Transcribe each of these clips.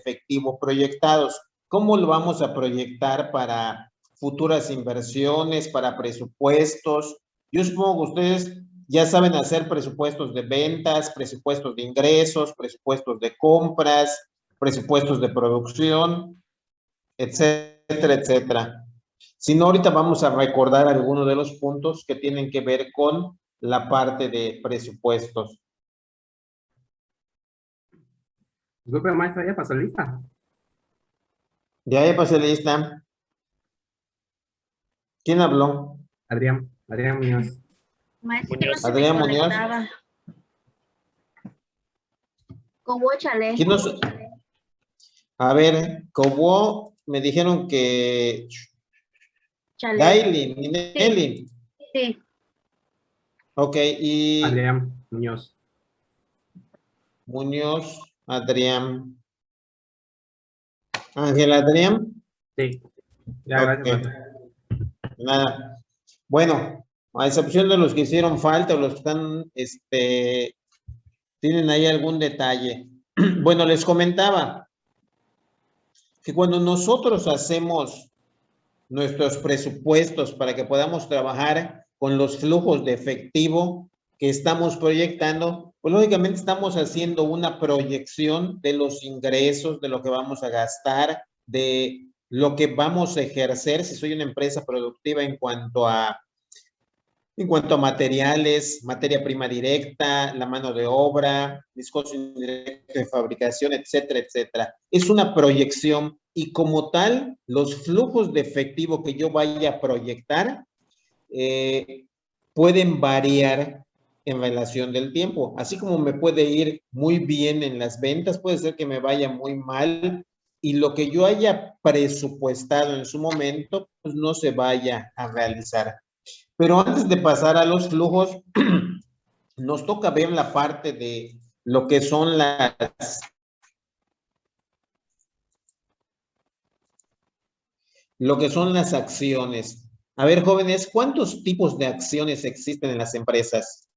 efectivo proyectados. ¿Cómo lo vamos a proyectar para futuras inversiones, para presupuestos? Yo supongo que ustedes ya saben hacer presupuestos de ventas, presupuestos de ingresos, presupuestos de compras, presupuestos de producción, etcétera, etcétera. Si no, ahorita vamos a recordar algunos de los puntos que tienen que ver con la parte de presupuestos. Disculpe, maestra, ¿ya pasó lista? Ya pasé lista. ¿Quién habló? Adrián Muñoz. Maestro, no se Adrián me Muñoz. conectaba. Cobo Chale. ¿Quién nos... A ver, Cobo, me dijeron que... Chale. Daily, Minelli. Sí. Ok, y... Adrián Muñoz. Muñoz, Adrián. Ángel Adrián. Sí. Ya, gracias, Ok. maestra. Nada. Bueno, a excepción de los que hicieron falta o los que están, tienen ahí algún detalle. Bueno, les comentaba que cuando nosotros hacemos nuestros presupuestos para que podamos trabajar con los flujos de efectivo que estamos proyectando, pues lógicamente estamos haciendo una proyección de los ingresos, de lo que vamos a gastar, de lo que vamos a ejercer si soy una empresa productiva en cuanto a materiales, materia prima directa, la mano de obra, mis costos indirectos de fabricación, etcétera, etcétera. Es una proyección y como tal, los flujos de efectivo que yo vaya a proyectar pueden variar en relación del tiempo. Así como me puede ir muy bien en las ventas, puede ser que me vaya muy mal y lo que yo haya presupuestado en su momento, pues no se vaya a realizar. Pero antes de pasar a los flujos, nos toca ver la parte de lo que son las acciones. A ver, jóvenes, ¿cuántos tipos de acciones existen en las empresas?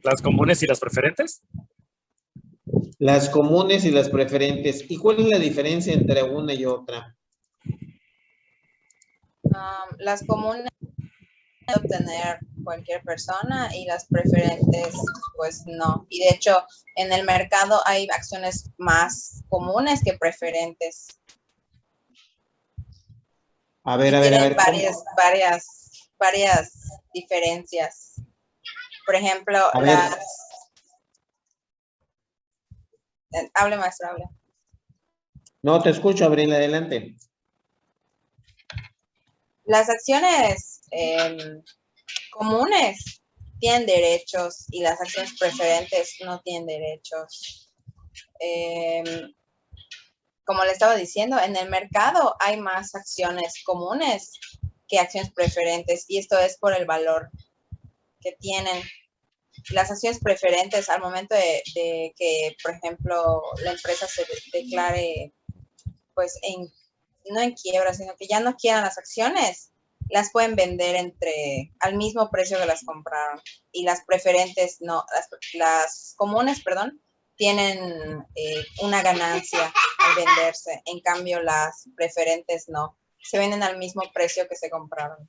¿Las comunes y las preferentes? Las comunes y las preferentes. ¿Y cuál es la diferencia entre una y otra? Las comunes puede obtener cualquier persona y las preferentes pues no. Y de hecho en el mercado hay acciones más comunes que preferentes. A ver. Varias diferencias. Por ejemplo, hable, maestro, hable. No, te escucho, Abril, adelante. Las acciones comunes tienen derechos y las acciones preferentes no tienen derechos. Como le estaba diciendo, en el mercado hay más acciones comunes que acciones preferentes y esto es por el valor que tienen. Las acciones preferentes al momento de que, por ejemplo, la empresa se declare, pues, no en quiebra, sino que ya no quieran las acciones, las pueden vender al mismo precio que las compraron. Y las preferentes no, las comunes, perdón, tienen una ganancia al venderse. En cambio, las preferentes no. Se venden al mismo precio que se compraron.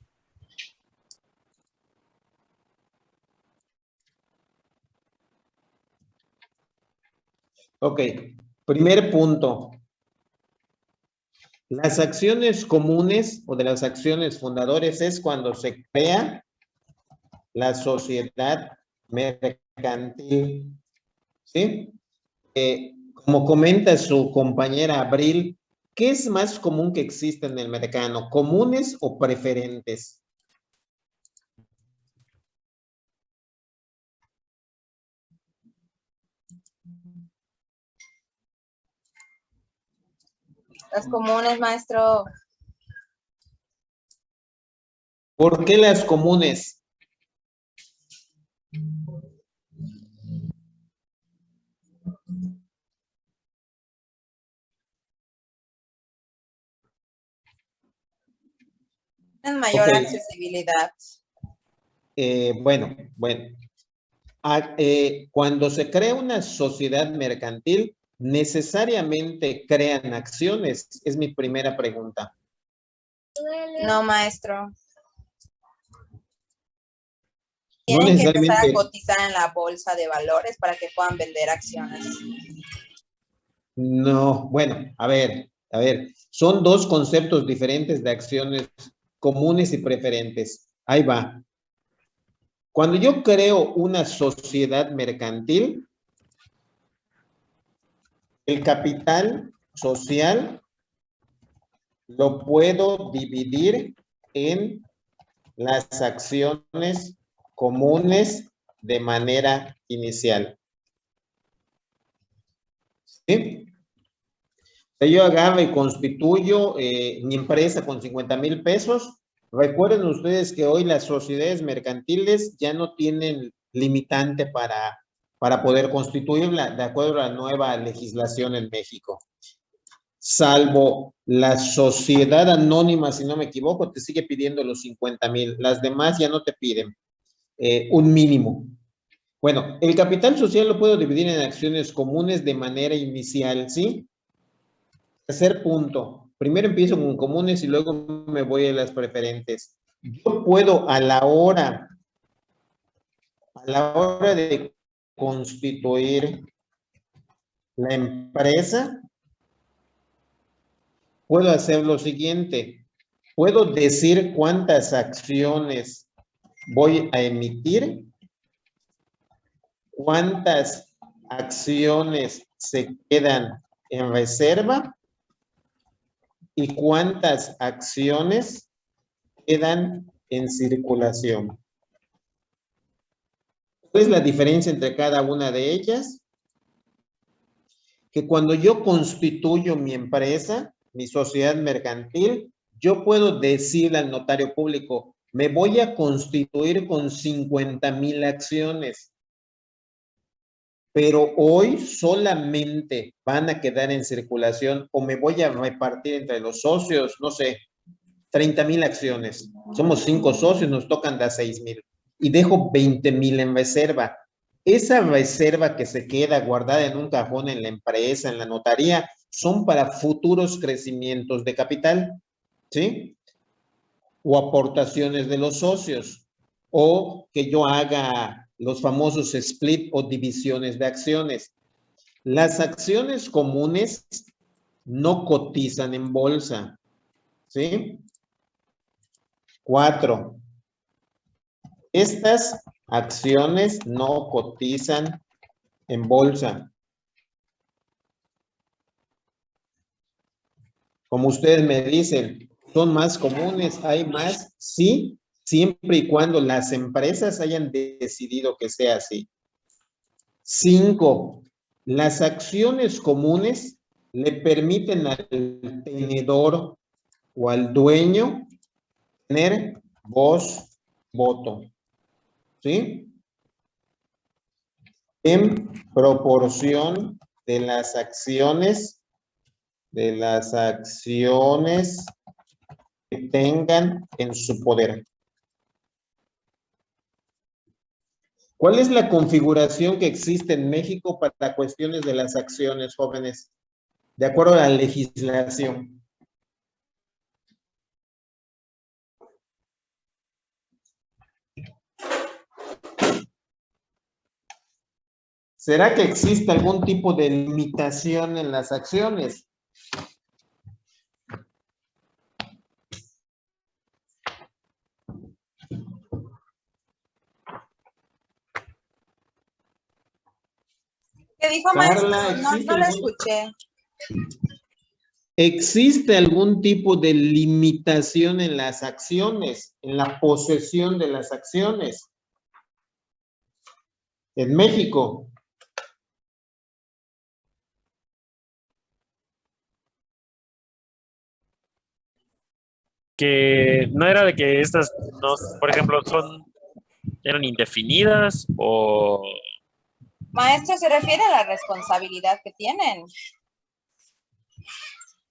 Ok, primer punto. Las acciones comunes o de las acciones fundadores es cuando se crea la sociedad mercantil, ¿sí? Como comenta su compañera Abril, ¿qué es más común que existe en el mercado? ¿Comunes o preferentes? Las comunes, maestro. ¿Por qué las comunes? Tienen mayor accesibilidad. Bueno. cuando se crea una sociedad mercantil, ¿necesariamente crean acciones? Es mi primera pregunta. No, maestro. No Tienen que empezar a necesariamente. cotizar en la bolsa de valores para que puedan vender acciones. No, bueno, a ver, son dos conceptos diferentes de acciones comunes y preferentes. Ahí va. Cuando yo creo una sociedad mercantil, el capital social lo puedo dividir en las acciones comunes de manera inicial. ¿Sí? Yo agarro y constituyo mi empresa con 50,000 pesos. Recuerden ustedes que hoy las sociedades mercantiles ya no tienen limitante para poder constituirla, de acuerdo a la nueva legislación en México. Salvo la sociedad anónima, si no me equivoco, te sigue pidiendo los 50,000. Las demás ya no te piden un mínimo. Bueno, el capital social lo puedo dividir en acciones comunes de manera inicial, ¿sí? Tercer punto. Primero empiezo con comunes y luego me voy a las preferentes. Yo puedo a la hora de constituir la empresa, puedo hacer lo siguiente. Puedo decir cuántas acciones voy a emitir, cuántas acciones se quedan en reserva y cuántas acciones quedan en circulación. ¿Cuál es la diferencia entre cada una de ellas? Que cuando yo constituyo mi empresa, mi sociedad mercantil, yo puedo decirle al notario público, me voy a constituir con 50,000 acciones, pero hoy solamente van a quedar en circulación o me voy a repartir entre los socios, no sé, 30,000 acciones. Somos 5 socios, nos tocan dar 6,000 y dejo 20,000 en reserva. Esa reserva que se queda guardada en un cajón en la empresa, en la notaría, son para futuros crecimientos de capital, ¿sí? O aportaciones de los socios, o que yo haga los famosos split o divisiones de acciones. Las acciones comunes no cotizan en bolsa, ¿sí? 4. Estas acciones no cotizan en bolsa. Como ustedes me dicen, ¿son más comunes? ¿Hay más? Sí, siempre y cuando las empresas hayan decidido que sea así. 5. Las acciones comunes le permiten al tenedor o al dueño tener voz, voto. ¿Sí? En proporción de las acciones que tengan en su poder. ¿Cuál es la configuración que existe en México para cuestiones de las acciones, jóvenes? De acuerdo a la legislación. ¿Será que existe algún tipo de limitación en las acciones? ¿Qué dijo, Carla, maestro? No lo escuché. ¿Existe algún tipo de limitación en las acciones, en la posesión de las acciones? En México. Que no era de que estas, no, por ejemplo, eran indefinidas o... Maestro, ¿se refiere a la responsabilidad que tienen?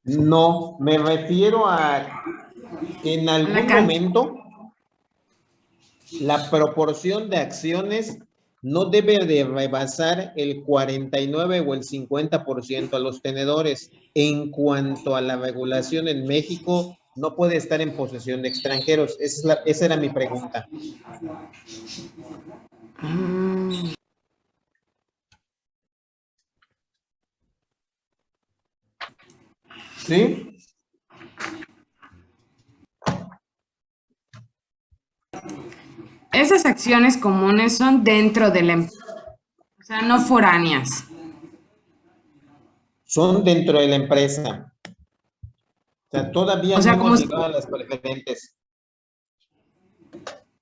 No, me refiero a que en algún momento la proporción de acciones no debe de rebasar el 49 o el 50% a los tenedores. En cuanto a la regulación en México, no puede estar en posesión de extranjeros. Esa era mi pregunta. ¿Sí? Esas acciones comunes son dentro de la empresa, o sea, no foráneas. Son dentro de la empresa. O sea, todavía O sea, no como hemos llegado a las preferentes.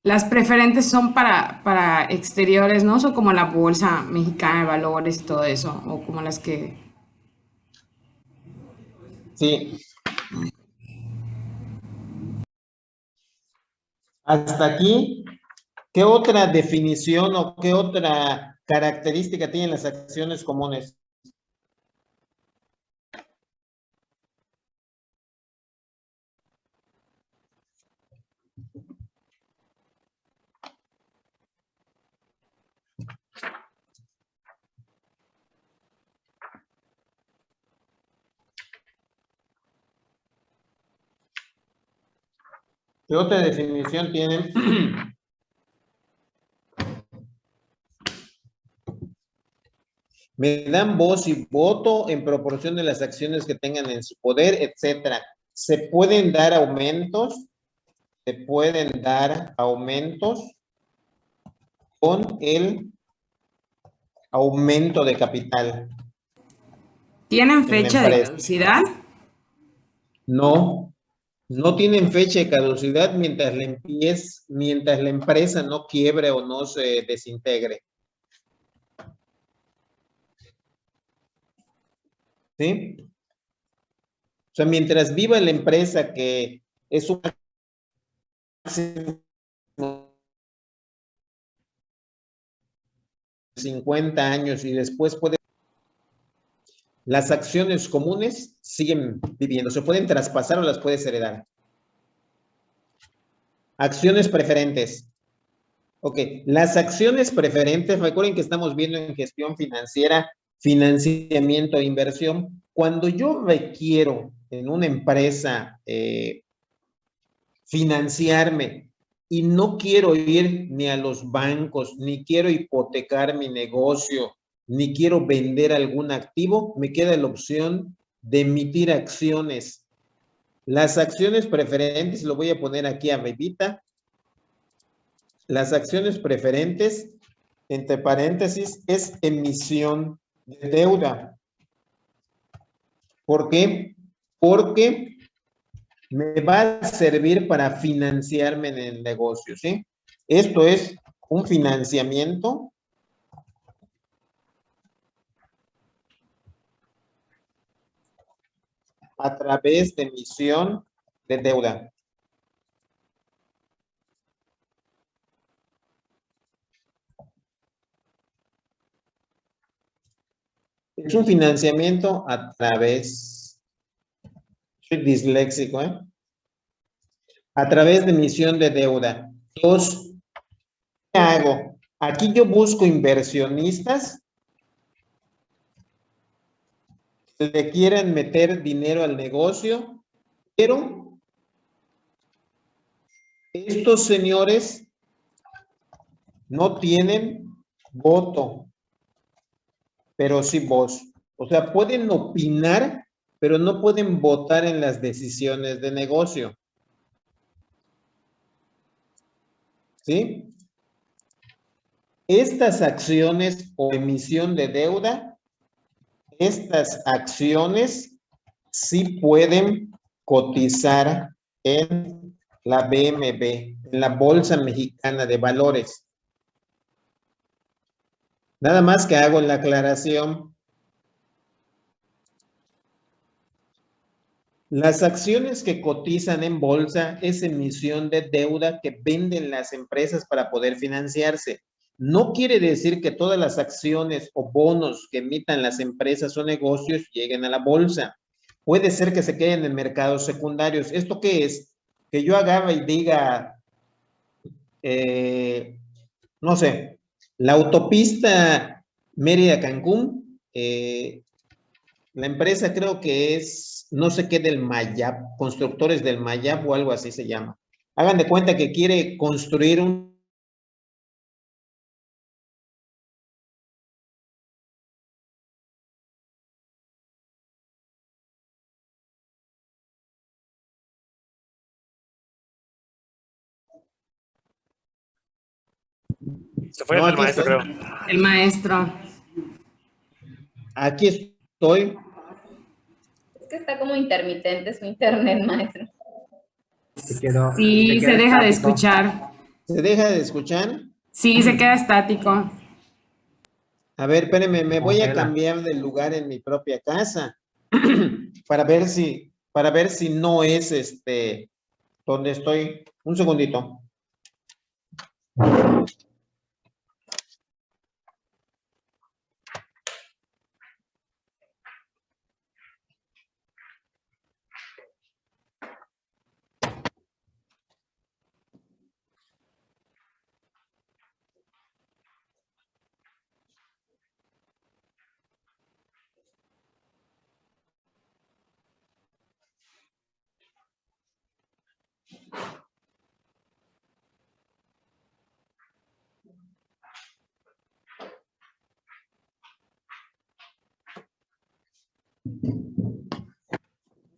las preferentes son para exteriores, ¿no? Son como la Bolsa Mexicana de Valores y todo eso, o como las que... Sí. Hasta aquí, ¿qué otra definición o qué otra característica tienen las acciones comunes? ¿Qué otra definición tienen? Me dan voz y voto en proporción de las acciones que tengan en su poder, etcétera. Se pueden dar aumentos con el aumento de capital ¿Tienen en la fecha de empresa. caducidad? No tienen fecha de caducidad mientras la empresa no quiebre o no se desintegre. ¿Sí? O sea, mientras viva la empresa, que es un 50 años y después las acciones comunes siguen viviendo, se pueden traspasar o las puedes heredar. Acciones preferentes. Ok, las acciones preferentes, recuerden que estamos viendo en gestión financiera, financiamiento e inversión. Cuando yo requiero en una empresa financiarme y no quiero ir ni a los bancos, ni quiero hipotecar mi negocio, ni quiero vender algún activo, me queda la opción de emitir acciones. Las acciones preferentes, lo voy a poner aquí arribita. Las acciones preferentes, entre paréntesis, es emisión de deuda. ¿Por qué? Porque me va a servir para financiarme en el negocio, ¿sí? Esto es un financiamiento a través de emisión de deuda. Es un financiamiento a través, soy disléxico, ¿eh? A través de emisión de deuda. Dos, ¿qué hago? Aquí yo busco inversionistas que le quieran meter dinero al negocio, pero estos señores no tienen voto, pero sí voz. O sea, pueden opinar, pero no pueden votar en las decisiones de negocio. ¿Sí? Estas acciones o emisión de deuda, estas acciones sí pueden cotizar en la BMV, en la Bolsa Mexicana de Valores. Nada más que hago la aclaración. Las acciones que cotizan en bolsa es emisión de deuda que venden las empresas para poder financiarse. No quiere decir que todas las acciones o bonos que emitan las empresas o negocios lleguen a la bolsa. Puede ser que se queden en mercados secundarios. ¿Esto qué es? Que yo agarre y diga, no sé, La autopista Mérida-Cancún, la empresa creo que es, no sé qué del Mayap, Constructores del Mayap o algo así se llama. Hagan de cuenta que quiere construir un... Se fue No, el aquí maestro, estoy. creo. El maestro. Aquí estoy. Es que está como intermitente su internet, maestro. Se quedó, Sí, se queda deja de estático. escuchar. ¿Se deja de escuchar? Sí, se queda estático. A ver, espérenme, me voy a Congela. cambiar de lugar en mi propia casa para ver si no es donde estoy. Un segundito.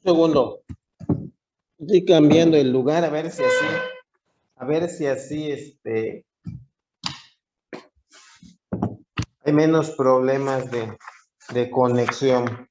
Un segundo. Estoy cambiando el lugar a ver si así, hay menos problemas de conexión.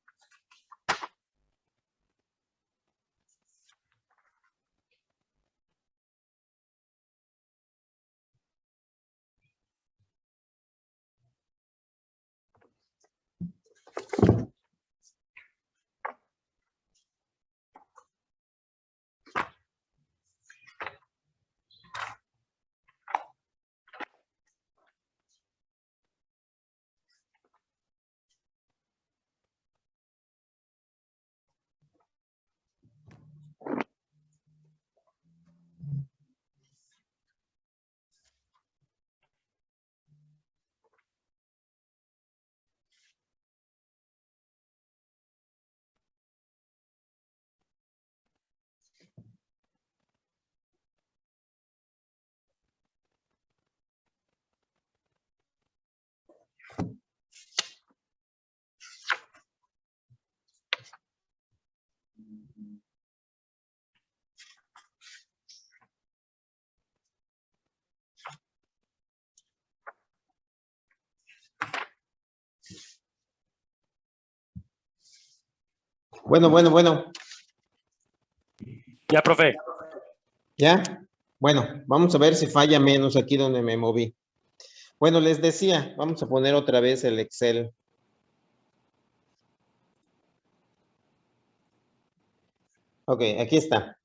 Bueno. Ya, profe. ¿Ya? Bueno, vamos a ver si falla menos aquí donde me moví. Bueno, les decía, vamos a poner otra vez el Excel. Ok, aquí está.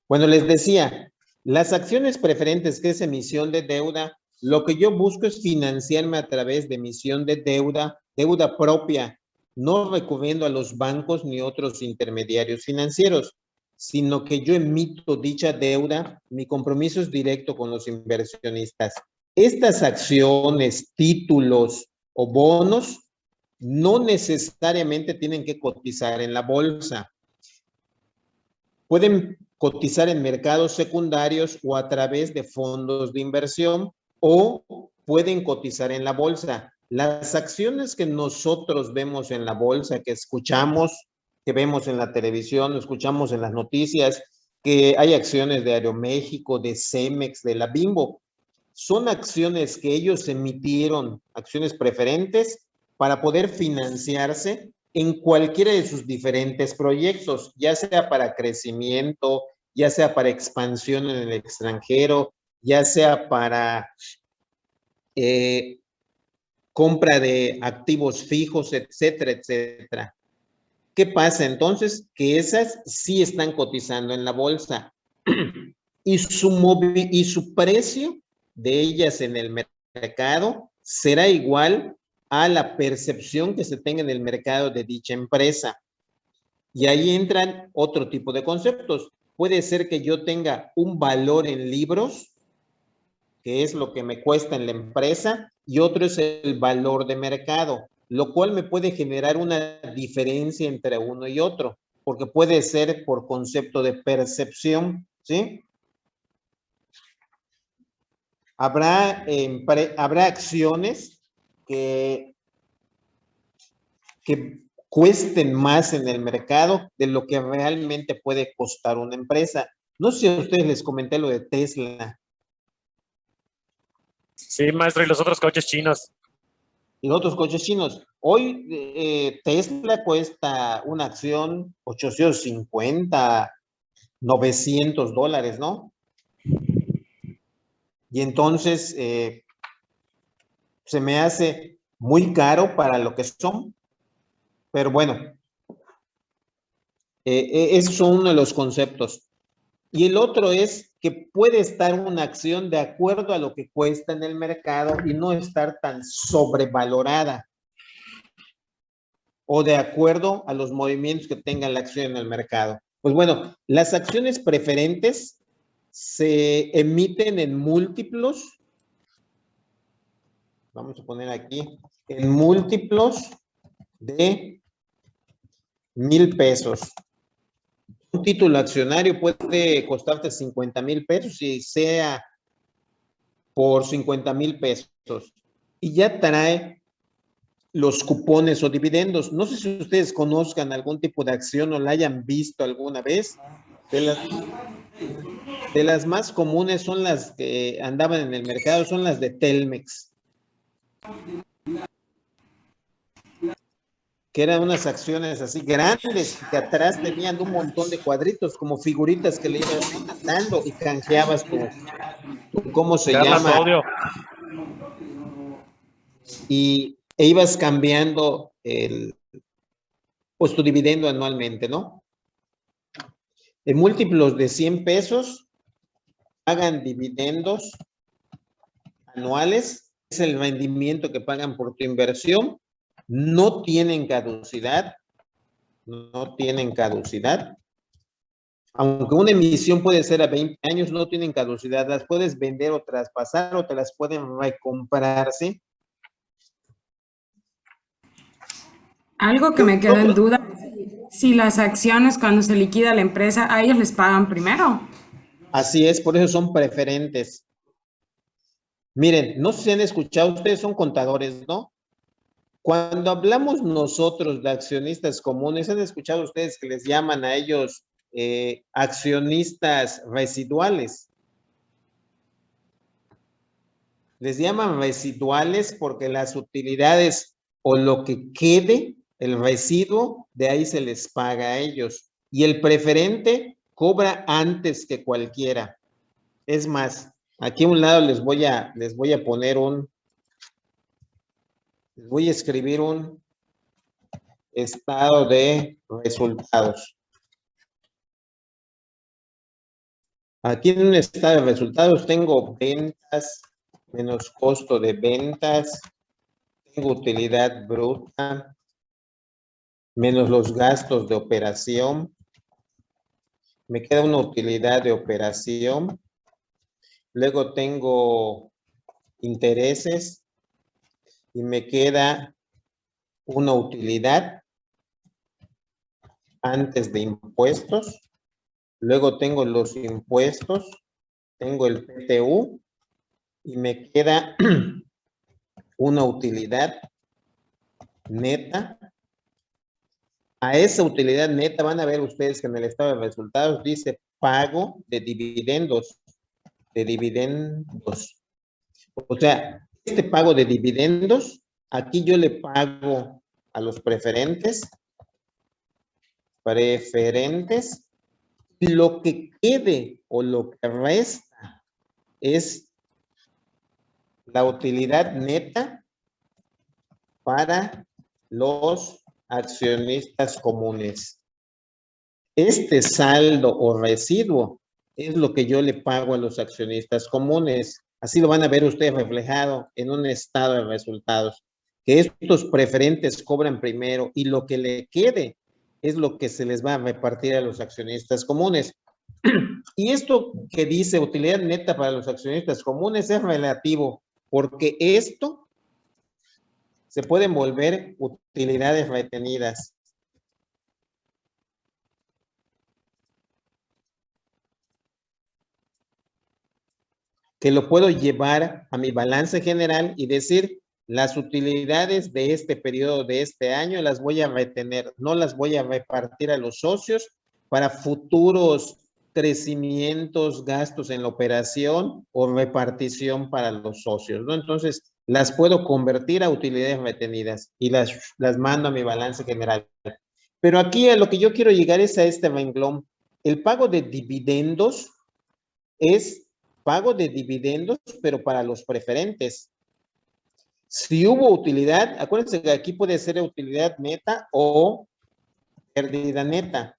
Bueno, les decía, las acciones preferentes, que es emisión de deuda, lo que yo busco es financiarme a través de emisión de deuda, deuda propia, no recurriendo a los bancos ni otros intermediarios financieros, sino que yo emito dicha deuda, mi compromiso es directo con los inversionistas. Estas acciones, títulos o bonos no necesariamente tienen que cotizar en la bolsa. Pueden cotizar en mercados secundarios o a través de fondos de inversión o pueden cotizar en la bolsa. Las acciones que nosotros vemos en la bolsa, que escuchamos, que vemos en la televisión, escuchamos en las noticias, que hay acciones de Aeroméxico, de Cemex, de la Bimbo, son acciones que ellos emitieron, acciones preferentes, para poder financiarse en cualquiera de sus diferentes proyectos, ya sea para crecimiento, ya sea para expansión en el extranjero, ya sea para compra de activos fijos, etcétera, etcétera. ¿Qué pasa entonces? Que esas sí están cotizando en la bolsa y su precio de ellas en el mercado será igual a la percepción que se tenga en el mercado de dicha empresa. Y ahí entran otro tipo de conceptos. Puede ser que yo tenga un valor en libros, que es lo que me cuesta en la empresa, y otro es el valor de mercado, lo cual me puede generar una diferencia entre uno y otro, porque puede ser por concepto de percepción, ¿sí? Habrá acciones que cuesten más en el mercado de lo que realmente puede costar una empresa. No sé si a ustedes les comenté lo de Tesla. Sí, maestro, y los otros coches chinos. Y los otros coches chinos. Hoy Tesla cuesta una acción 850, $900, ¿no? Y entonces se me hace muy caro para lo que son. Pero bueno, esos son uno de los conceptos. Y el otro es que puede estar una acción de acuerdo a lo que cuesta en el mercado y no estar tan sobrevalorada, o de acuerdo a los movimientos que tenga la acción en el mercado. Pues bueno, las acciones preferentes se emiten en múltiplos, vamos a poner aquí, en múltiplos de 1,000 pesos. Un título accionario puede costarte 50,000 pesos y sea por 50,000 pesos. Y ya trae los cupones o dividendos. No sé si ustedes conozcan algún tipo de acción o la hayan visto alguna vez. De las más comunes son las que andaban en el mercado, son las de Telmex, que eran unas acciones así grandes, que atrás tenían un montón de cuadritos, como figuritas que le ibas dando y canjeabas tu ¿cómo se Carla, llama? tu audio. E ibas cambiando pues tu dividendo anualmente, ¿no? En múltiplos de 100 pesos, pagan dividendos anuales, es el rendimiento que pagan por tu inversión, no tienen caducidad, aunque una emisión puede ser a 20 años, no tienen caducidad, las puedes vender o traspasar o te las pueden recomprar, ¿sí? Algo que me queda en duda, si las acciones cuando se liquida la empresa, a ellos les pagan primero. Así es, por eso son preferentes. Miren, no sé si han escuchado, ustedes son contadores, ¿no? Cuando hablamos nosotros de accionistas comunes, ¿han escuchado ustedes que les llaman a ellos accionistas residuales? Les llaman residuales porque las utilidades o lo que quede, el residuo, de ahí se les paga a ellos. Y el preferente cobra antes que cualquiera. Es más, aquí a un lado les voy a poner les voy a escribir un estado de resultados. Aquí en un estado de resultados tengo ventas menos costo de ventas, tengo utilidad bruta menos los gastos de operación, me queda una utilidad de operación, luego tengo intereses y me queda una utilidad antes de impuestos, luego tengo los impuestos, tengo el PTU y me queda una utilidad neta. A esa utilidad neta van a ver ustedes que en el estado de resultados dice pago de dividendos. O sea, este pago de dividendos, aquí yo le pago a los preferentes, lo que quede o lo que resta es la utilidad neta para los accionistas comunes. Este saldo o residuo es lo que yo le pago a los accionistas comunes. Así lo van a ver ustedes reflejado en un estado de resultados, que estos preferentes cobran primero y lo que le quede es lo que se les va a repartir a los accionistas comunes. Y esto que dice utilidad neta para los accionistas comunes es relativo, porque esto se pueden volver utilidades retenidas. Que lo puedo llevar a mi balance general y decir, las utilidades de este periodo, de este año, las voy a retener, no las voy a repartir a los socios para futuros crecimientos, gastos en la operación o repartición para los socios, ¿no? Entonces, las puedo convertir a utilidades retenidas y las mando a mi balance general. Pero aquí a lo que yo quiero llegar es a este renglón. El pago de dividendos es pago de dividendos, pero para los preferentes. Si hubo utilidad, acuérdense que aquí puede ser utilidad neta o pérdida neta.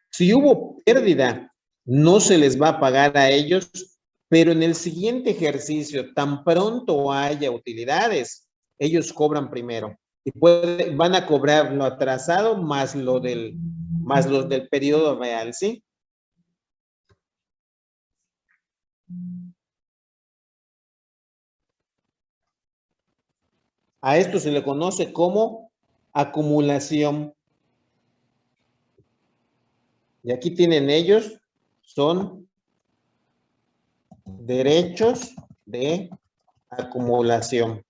Si hubo pérdida, no se les va a pagar a ellos, pero en el siguiente ejercicio, tan pronto haya utilidades, ellos cobran primero y van a cobrar lo atrasado más los del periodo real, ¿sí? A esto se le conoce como acumulación. Y aquí tienen ellos, son derechos de acumulación.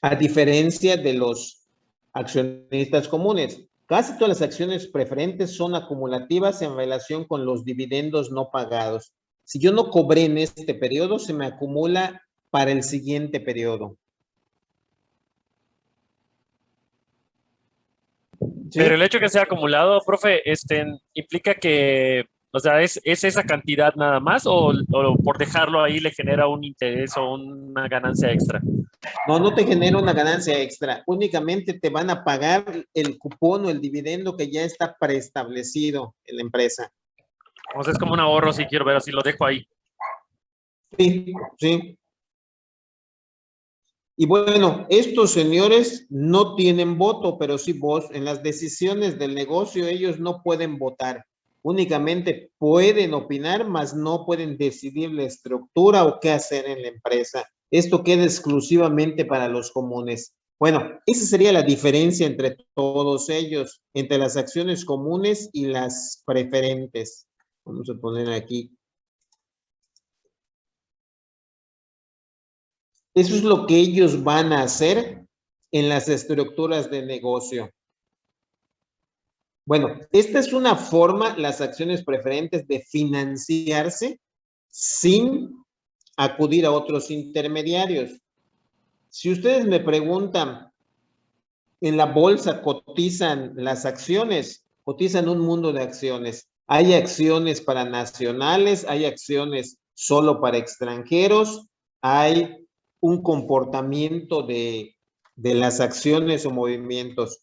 A diferencia de los accionistas comunes, casi todas las acciones preferentes son acumulativas en relación con los dividendos no pagados. Si yo no cobré en este periodo, se me acumula para el siguiente periodo. ¿Sí? Pero el hecho de que sea acumulado, profe, implica que, o sea, ¿es esa cantidad nada más o por dejarlo ahí le genera un interés o una ganancia extra? No, no te genera una ganancia extra. Únicamente te van a pagar el cupón o el dividendo que ya está preestablecido en la empresa. O sea, es como un ahorro si quiero ver así, lo dejo ahí. Sí, sí. Y bueno, estos señores no tienen voto, pero sí voz. En las decisiones del negocio ellos no pueden votar. Únicamente pueden opinar, mas no pueden decidir la estructura o qué hacer en la empresa. Esto queda exclusivamente para los comunes. Bueno, esa sería la diferencia entre todos ellos, entre las acciones comunes y las preferentes. Vamos a poner aquí. Eso es lo que ellos van a hacer en las estructuras de negocio. Bueno, esta es una forma, las acciones preferentes, de financiarse sin acudir a otros intermediarios. Si ustedes me preguntan, en la bolsa cotizan las acciones, cotizan un mundo de acciones. Hay acciones para nacionales, hay acciones solo para extranjeros, hay un comportamiento de las acciones o movimientos.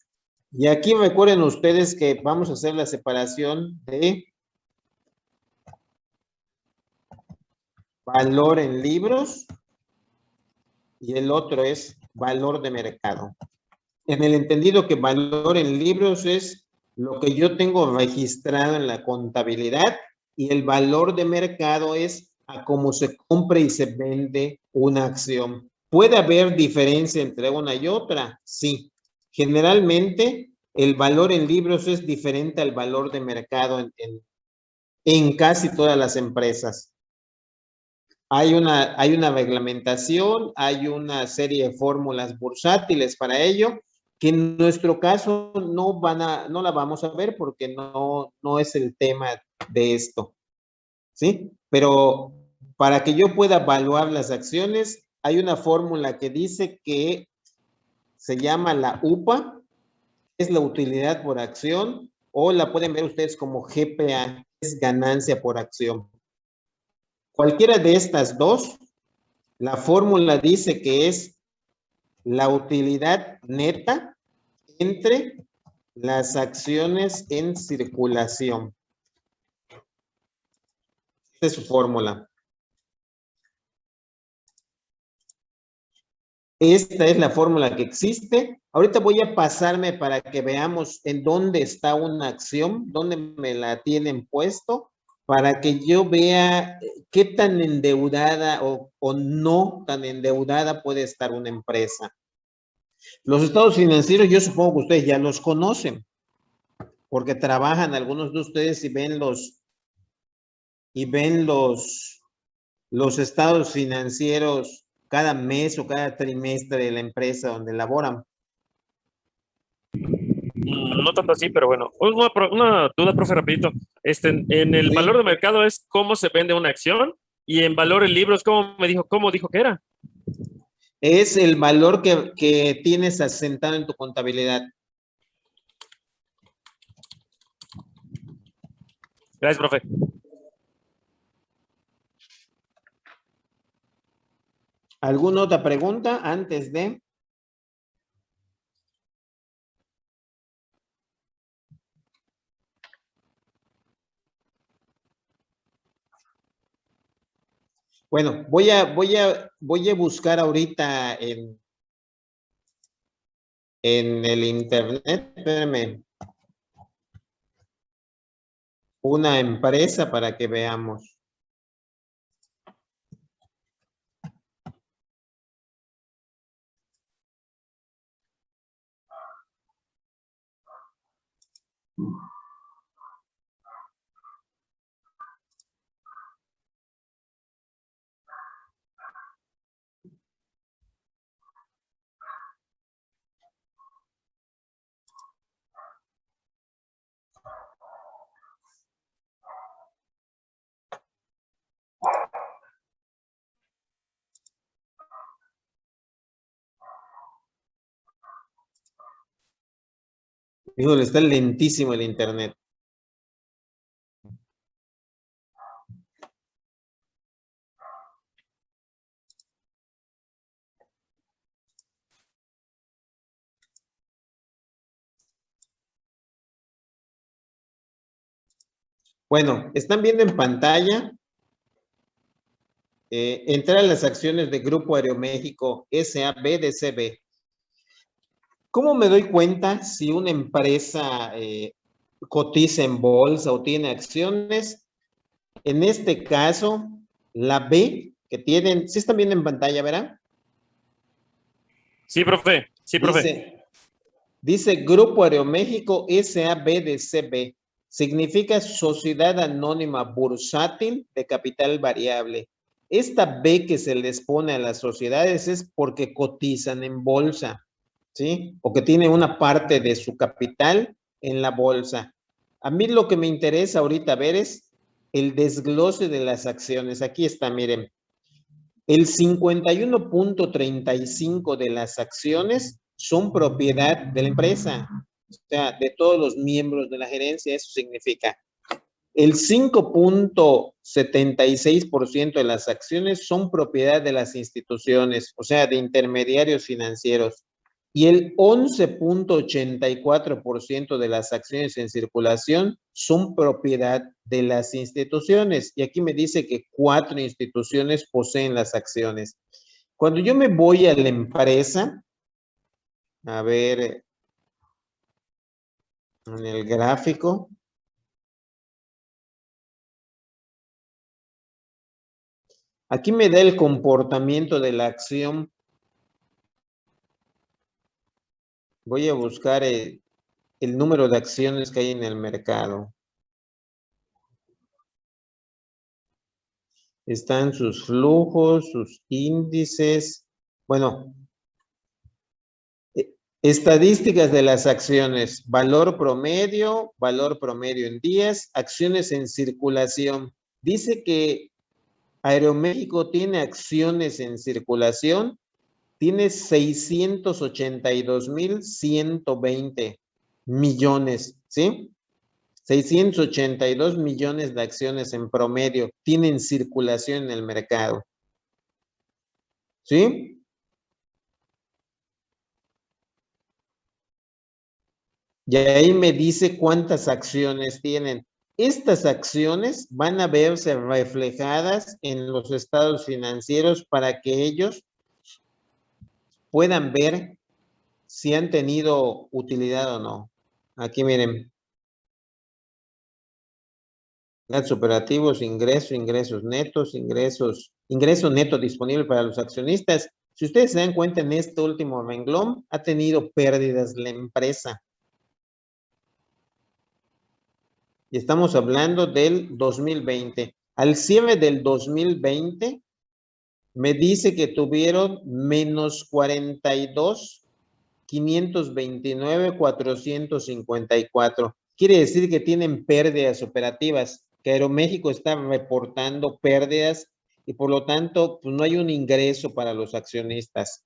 Y aquí recuerden ustedes que vamos a hacer la separación de valor en libros y el otro es valor de mercado. En el entendido que valor en libros es lo que yo tengo registrado en la contabilidad y el valor de mercado es a cómo se compra y se vende una acción. ¿Puede haber diferencia entre una y otra? Sí. Generalmente, el valor en libros es diferente al valor de mercado en casi todas las empresas. Hay una reglamentación, hay una serie de fórmulas bursátiles para ello, que en nuestro caso no la vamos a ver porque no es el tema de esto, ¿sí? Pero para que yo pueda evaluar las acciones, hay una fórmula que dice que se llama la UPA, es la utilidad por acción, o la pueden ver ustedes como GPA, es ganancia por acción. Cualquiera de estas dos, la fórmula dice que es la utilidad neta entre las acciones en circulación. Esta es su fórmula. Esta es la fórmula que existe. Ahorita voy a pasarme para que veamos en dónde está una acción, dónde me la tienen puesto, para que yo vea qué tan endeudada o no tan endeudada puede estar una empresa. Los estados financieros, yo supongo que ustedes ya los conocen, porque trabajan algunos de ustedes y ven los estados financieros cada mes o cada trimestre de la empresa donde laboran. No tanto así, pero bueno. Una duda, profe, rapidito. En el Sí. valor de mercado es cómo se vende una acción y en valor en libros, ¿cómo dijo que era? Es el valor que tienes asentado en tu contabilidad. Gracias, profe. ¿Alguna otra pregunta antes de? Bueno, voy a buscar ahorita en el internet, espérame, una empresa para que veamos. Híjole, está lentísimo el internet. Bueno, están viendo en pantalla. Entrar a las acciones de Grupo Aeroméxico S.A.B.D.C.B. ¿Cómo me doy cuenta si una empresa cotiza en bolsa o tiene acciones? En este caso, la B que tienen, ¿sí están viendo en pantalla, verán? Sí, profe. Sí, profe. Dice Grupo Aeroméxico S.A.B.D.C.B. Significa Sociedad Anónima Bursátil de Capital Variable. Esta B que se les pone a las sociedades es porque cotizan en bolsa, ¿sí? O que tiene una parte de su capital en la bolsa. A mí lo que me interesa ahorita ver es el desglose de las acciones. Aquí está, miren. El 51.35 de las acciones son propiedad de la empresa, o sea, de todos los miembros de la gerencia. Eso significa el 5.76% de las acciones son propiedad de las instituciones, o sea, de intermediarios financieros. Y el 11.84% de las acciones en circulación son propiedad de las instituciones. Y aquí me dice que 4 instituciones poseen las acciones. Cuando yo me voy a la empresa, a ver, en el gráfico, aquí me da el comportamiento de la acción. Voy a buscar el número de acciones que hay en el mercado. Están sus flujos, sus índices. Bueno, estadísticas de las acciones. Valor promedio en días, acciones en circulación. Dice que Aeroméxico tiene acciones en circulación, tiene 682,120 millones, ¿sí? 682 millones de acciones en promedio tienen circulación en el mercado. ¿Sí? Y ahí me dice cuántas acciones tienen. Estas acciones van a verse reflejadas en los estados financieros para que ellos puedan ver si han tenido utilidad o no. Aquí miren. Gastos operativos, ingresos netos, ingreso neto disponible para los accionistas. Si ustedes se dan cuenta en este último renglón, ha tenido pérdidas la empresa. Y estamos hablando del 2020. Al cierre del 2020, me dice que tuvieron menos 42, 529, 454. Quiere decir que tienen pérdidas operativas, que Aeroméxico está reportando pérdidas y por lo tanto pues no hay un ingreso para los accionistas.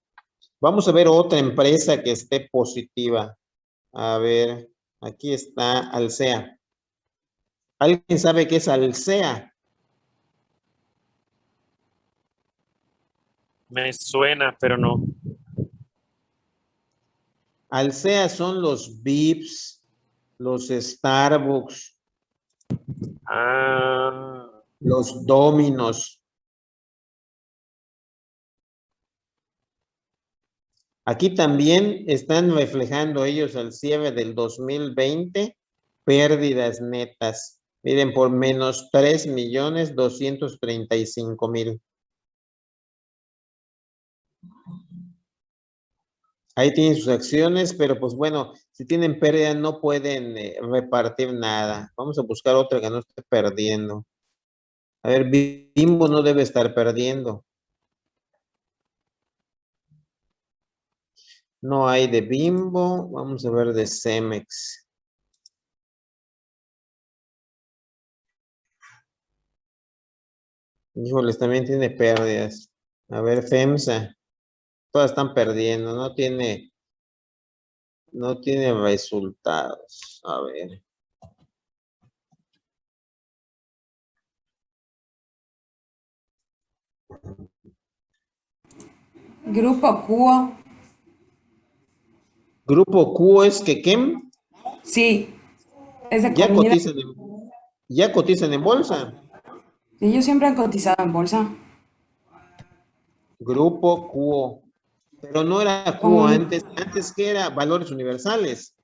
Vamos a ver otra empresa que esté positiva. A ver, aquí está Alsea. ¿Alguien sabe qué es Alsea? Me suena, pero no. Alsea son los Vips, los Starbucks, Ah, los Dominos. Aquí también están reflejando ellos al cierre del 2020 pérdidas netas. Miren, por menos 3.235.000. Ahí tienen sus acciones, pero pues bueno, si tienen pérdida no pueden repartir nada. Vamos a buscar otra que no esté perdiendo. A ver, Bimbo no debe estar perdiendo. No hay de Bimbo. Vamos a ver de Cemex. Híjoles, también tiene pérdidas. A ver, FEMSA. Todas están perdiendo. No tiene resultados. A ver. Grupo Cuo. Grupo Q es que ¿qué? Sí, es de Ya comida. cotizan en bolsa. Ellos siempre han cotizado en bolsa. Grupo Q. Pero no era Q Como antes. Antes que era Valores Universales.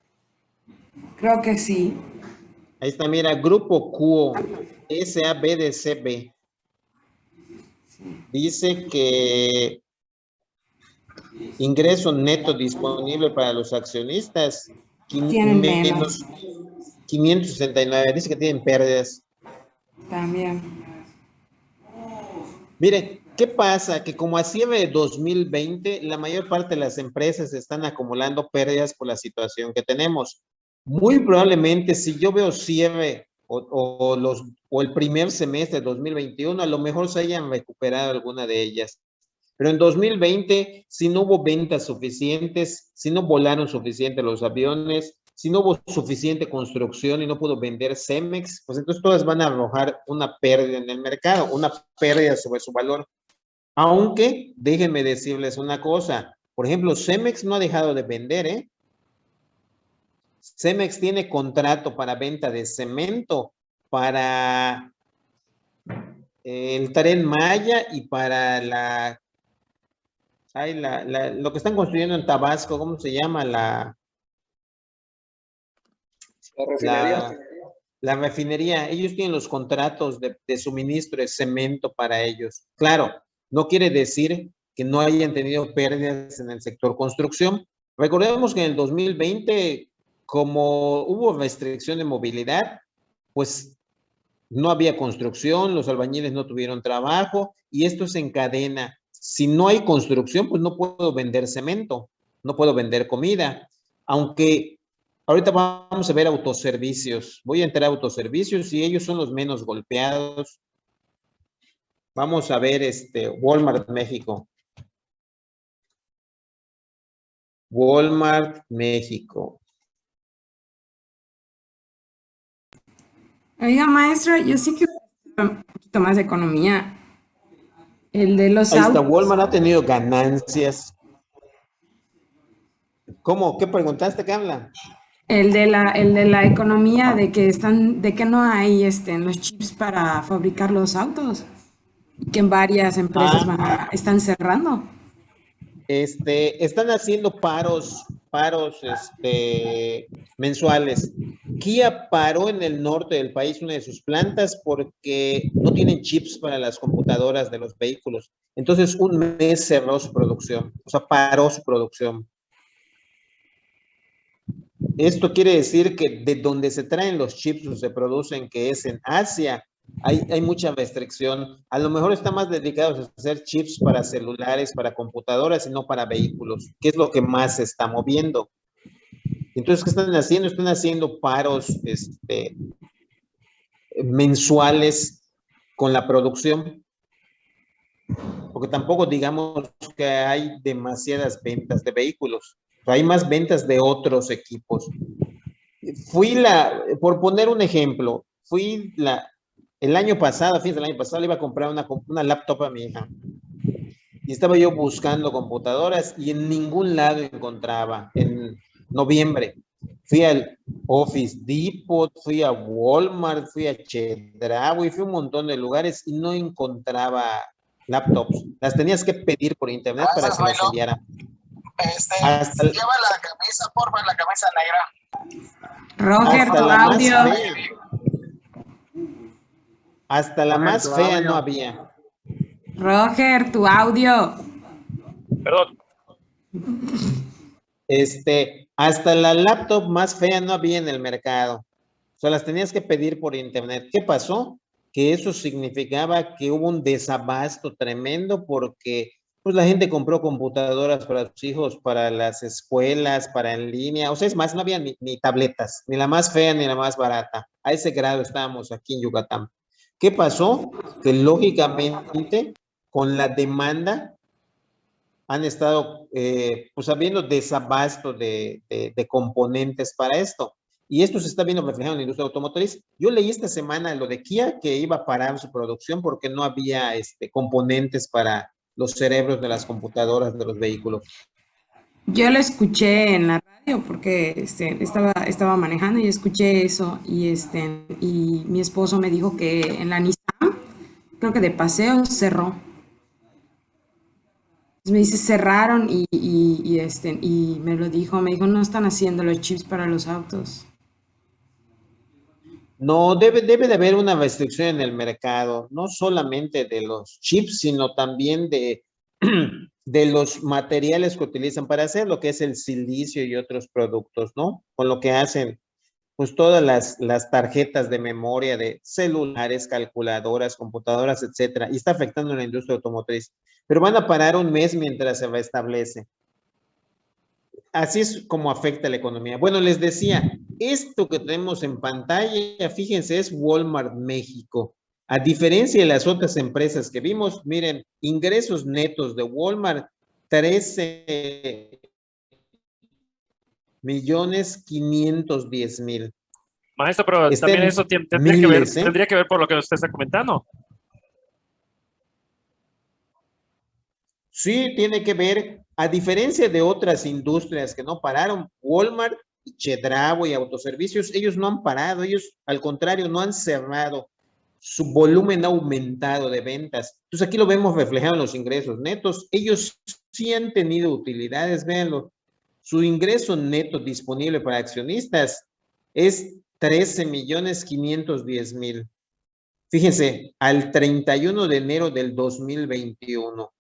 creo que sí. Ahí está, mira, Grupo Q. SABDCB. Dice que ingreso neto disponible para los accionistas. Tienen menos. Menos 569. Dice que tienen pérdidas. También. Mire, ¿qué pasa? Que como a cierre de 2020, la mayor parte de las empresas están acumulando pérdidas por la situación que tenemos. Muy probablemente, si yo veo cierre o el primer semestre de 2021, a lo mejor se hayan recuperado alguna de ellas. Pero en 2020, si no hubo ventas suficientes, si no volaron suficiente los aviones, si no hubo suficiente construcción y no pudo vender Cemex, pues entonces todas van a arrojar una pérdida en el mercado, una pérdida sobre su valor. Aunque, déjenme decirles una cosa, por ejemplo, Cemex no ha dejado de vender, ¿eh? Cemex tiene contrato para venta de cemento para el Tren Maya y para lo que están construyendo en Tabasco, ¿cómo se llama? La refinería. La refinería, ellos tienen los contratos de suministro de cemento para ellos. Claro, no quiere decir que no hayan tenido pérdidas en el sector construcción. Recordemos que en el 2020, como hubo restricción de movilidad, pues no había construcción, los albañiles no tuvieron trabajo y esto se encadena. Si no hay construcción, pues no puedo vender cemento, no puedo vender comida. Aunque ahorita vamos a ver autoservicios. Voy a entrar a autoservicios y ellos son los menos golpeados. Vamos a ver Walmart México. Walmart México. Oiga, maestra, yo sí que un poquito más de economía. El de los Ahí está, autos. Walmart ha tenido ganancias. ¿Cómo? ¿Qué preguntaste, Carla? El de la economía de que no hay los chips para fabricar los autos. Que en varias empresas están cerrando. Están haciendo paros mensuales. Kia paró en el norte del país una de sus plantas porque no tienen chips para las computadoras de los vehículos. Entonces, un mes cerró su producción, o sea, paró su producción. Esto quiere decir que de donde se traen los chips o se producen, que es en Asia, hay mucha restricción. A lo mejor están más dedicados a hacer chips para celulares, para computadoras y no para vehículos, que es lo que más se está moviendo. Entonces, ¿qué están haciendo? Están haciendo paros mensuales con la producción, porque tampoco digamos que hay demasiadas ventas de vehículos, hay más ventas de otros equipos. Por poner un ejemplo, el año pasado, fíjense, el año pasado le iba a comprar una laptop a mi hija y estaba yo buscando computadoras y en ningún lado encontraba. En noviembre fui al Office Depot, fui a Walmart, fui a Chedraui, fui a un montón de lugares y no encontraba laptops. Las tenías que pedir por internet para que las enviaran. Lleva la camisa, porfa, la camisa negra. Roger, tu audio. Hasta la más fea no había. Roger, tu audio. Perdón. Hasta la laptop más fea no había en el mercado. O sea, las tenías que pedir por internet. ¿Qué pasó? Que eso significaba que hubo un desabasto tremendo porque pues la gente compró computadoras para sus hijos, para las escuelas, para en línea. O sea, es más, no había ni tabletas, ni la más fea ni la más barata. A ese grado estábamos aquí en Yucatán. ¿Qué pasó? Que lógicamente con la demanda han estado pues habiendo desabasto de componentes para esto. Y esto se está viendo reflejado en la industria automotriz. Yo leí esta semana lo de Kia que iba a parar su producción porque no había componentes para los cerebros de las computadoras de los vehículos. Yo lo escuché en la radio porque estaba manejando y escuché eso y mi esposo me dijo que en la Nissan, creo que de paseo cerró. Me dice cerraron y me dijo no están haciendo los chips para los autos. No, debe de haber una restricción en el mercado, no solamente de los chips, sino también de los materiales que utilizan para hacer lo que es el silicio y otros productos, ¿no? Con lo que hacen, pues todas las tarjetas de memoria de celulares, calculadoras, computadoras, etcétera, y está afectando a la industria automotriz. Pero van a parar un mes mientras se restablece. Así es como afecta la economía. Bueno, les decía, esto que tenemos en pantalla, fíjense, es Walmart México. A diferencia de las otras empresas que vimos, miren, ingresos netos de Walmart, 13,510,000. Maestro, pero también eso tendría que ver por lo que usted está comentando. Sí, tiene que ver. A diferencia de otras industrias que no pararon, Walmart, Chedraui y autoservicios, ellos no han parado, ellos al contrario no han cerrado, su volumen ha aumentado de ventas. Entonces aquí lo vemos reflejado en los ingresos netos. Ellos sí han tenido utilidades, véanlo. Su ingreso neto disponible para accionistas es 13,510,000. Fíjense, al 31 de enero del 2021.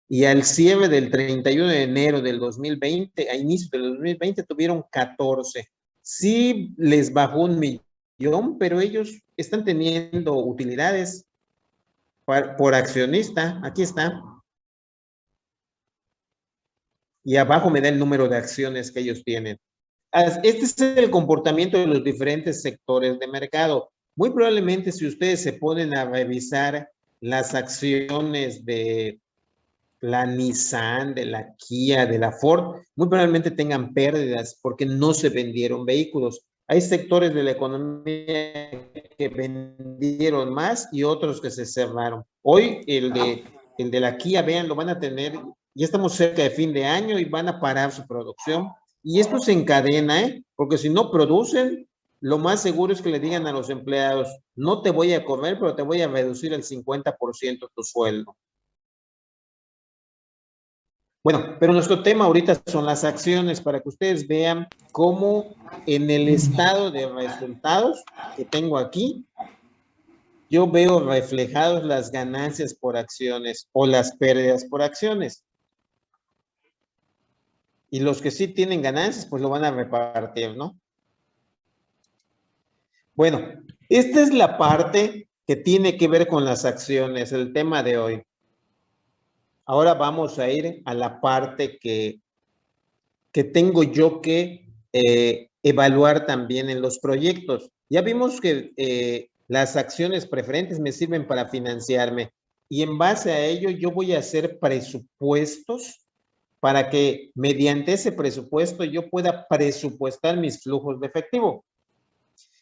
Y al cierre del 31 de enero del 2020, a inicio del 2020, tuvieron 14. Sí les bajó 1,000,000, pero ellos están teniendo utilidades por accionista. Aquí está. Y abajo me da el número de acciones que ellos tienen. Este es el comportamiento de los diferentes sectores de mercado. Muy probablemente si ustedes se ponen a revisar las acciones de la Nissan, de la Kia, de la Ford, muy probablemente tengan pérdidas porque no se vendieron vehículos. Hay sectores de la economía que vendieron más y otros que se cerraron. Hoy el de la Kia, vean, lo van a tener, ya estamos cerca de fin de año y van a parar su producción. Y esto se encadena, porque si no producen, lo más seguro es que le digan a los empleados, no te voy a comer, pero te voy a reducir el 50% tu sueldo. Bueno, pero nuestro tema ahorita son las acciones, para que ustedes vean cómo en el estado de resultados que tengo aquí, yo veo reflejados las ganancias por acciones o las pérdidas por acciones. Y los que sí tienen ganancias, pues lo van a repartir, ¿no? Bueno, esta es la parte que tiene que ver con las acciones, el tema de hoy. Ahora vamos a ir a la parte que tengo yo que evaluar también en los proyectos. Ya vimos que las acciones preferentes me sirven para financiarme y en base a ello yo voy a hacer presupuestos para que mediante ese presupuesto yo pueda presupuestar mis flujos de efectivo.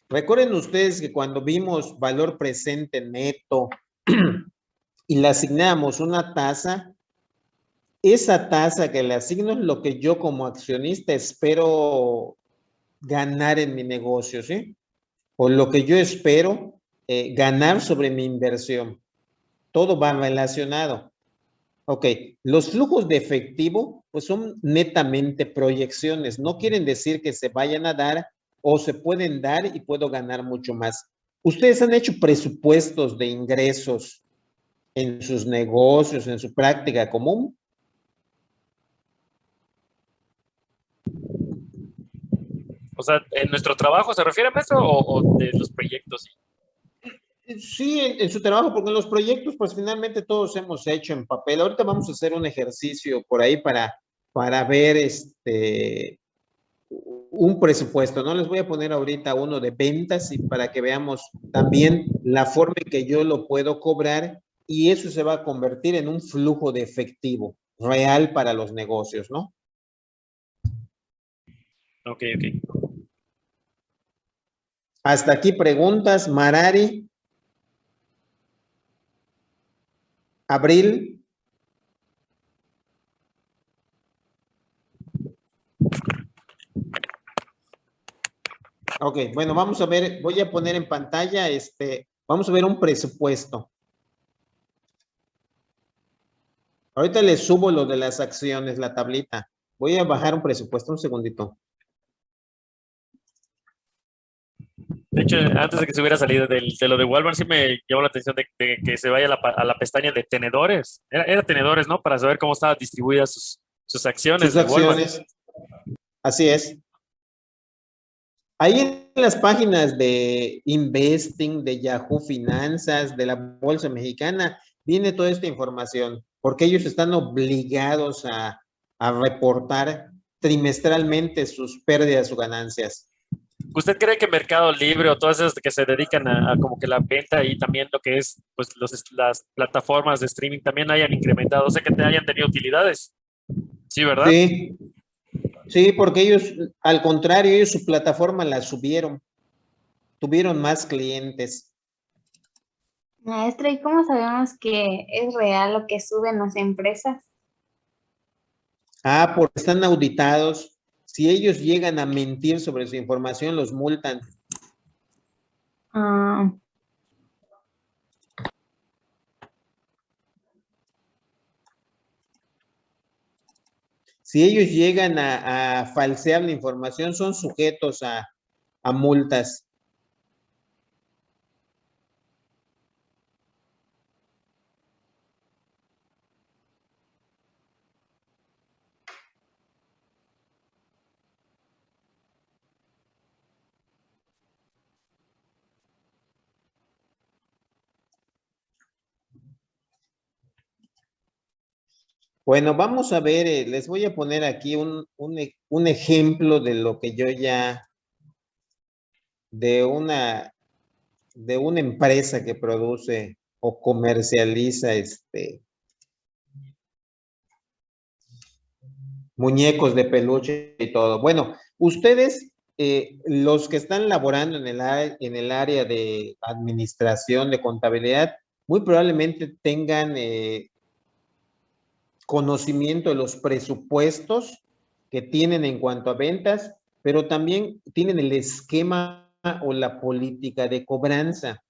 Recuerden ustedes que cuando vimos valor presente neto y le asignamos una tasa, esa tasa que le asigno es lo que yo como accionista espero ganar en mi negocio, ¿sí? O lo que yo espero ganar sobre mi inversión. Todo va relacionado. Ok, los flujos de efectivo pues son netamente proyecciones. No quieren decir que se vayan a dar o se pueden dar y puedo ganar mucho más. ¿Ustedes han hecho presupuestos de ingresos en sus negocios, en su práctica común? O sea, ¿en nuestro trabajo se refiere a eso o de los proyectos? Sí, en su trabajo, porque en los proyectos, pues finalmente todos hemos hecho en papel. Ahorita vamos a hacer un ejercicio por ahí para ver un presupuesto, ¿no? Les voy a poner ahorita uno de ventas y para que veamos también la forma en que yo lo puedo cobrar y eso se va a convertir en un flujo de efectivo real para los negocios, ¿no? Ok, ok. Hasta aquí preguntas, Marari. Abril. Ok, bueno, vamos a ver, voy a poner en pantalla, vamos a ver un presupuesto. Ahorita les subo lo de las acciones, la tablita. Voy a bajar un presupuesto, un segundito. De hecho, antes de que se hubiera salido de lo de Walmart, sí me llamó la atención de que se vaya a la pestaña de tenedores. Era tenedores, ¿no? Para saber cómo estaban distribuidas sus acciones Sus de Walmart. acciones. Así es. Ahí en las páginas de Investing, de Yahoo Finanzas, de la Bolsa Mexicana, viene toda esta información, porque ellos están obligados a reportar trimestralmente sus pérdidas o ganancias. ¿Usted cree que Mercado Libre o todas esas que se dedican a como que la venta y también lo que es pues las plataformas de streaming también hayan incrementado, o sea, que te hayan tenido utilidades? Sí, ¿verdad? Sí. Sí, porque ellos, al contrario, ellos su plataforma la subieron, tuvieron más clientes. Maestra, ¿y cómo sabemos que es real lo que suben las empresas? Ah, porque están auditados. Si ellos llegan a mentir sobre su información, los multan. Ah, Si ellos llegan a falsear la información, son sujetos a multas. Bueno, vamos a ver, les voy a poner aquí un ejemplo de lo que yo ya, de una empresa que produce o comercializa muñecos de peluche y todo. Bueno, ustedes, los que están laborando en el área de administración, de contabilidad, muy probablemente tengan conocimiento de los presupuestos que tienen en cuanto a ventas, pero también tienen el esquema o la política de cobranza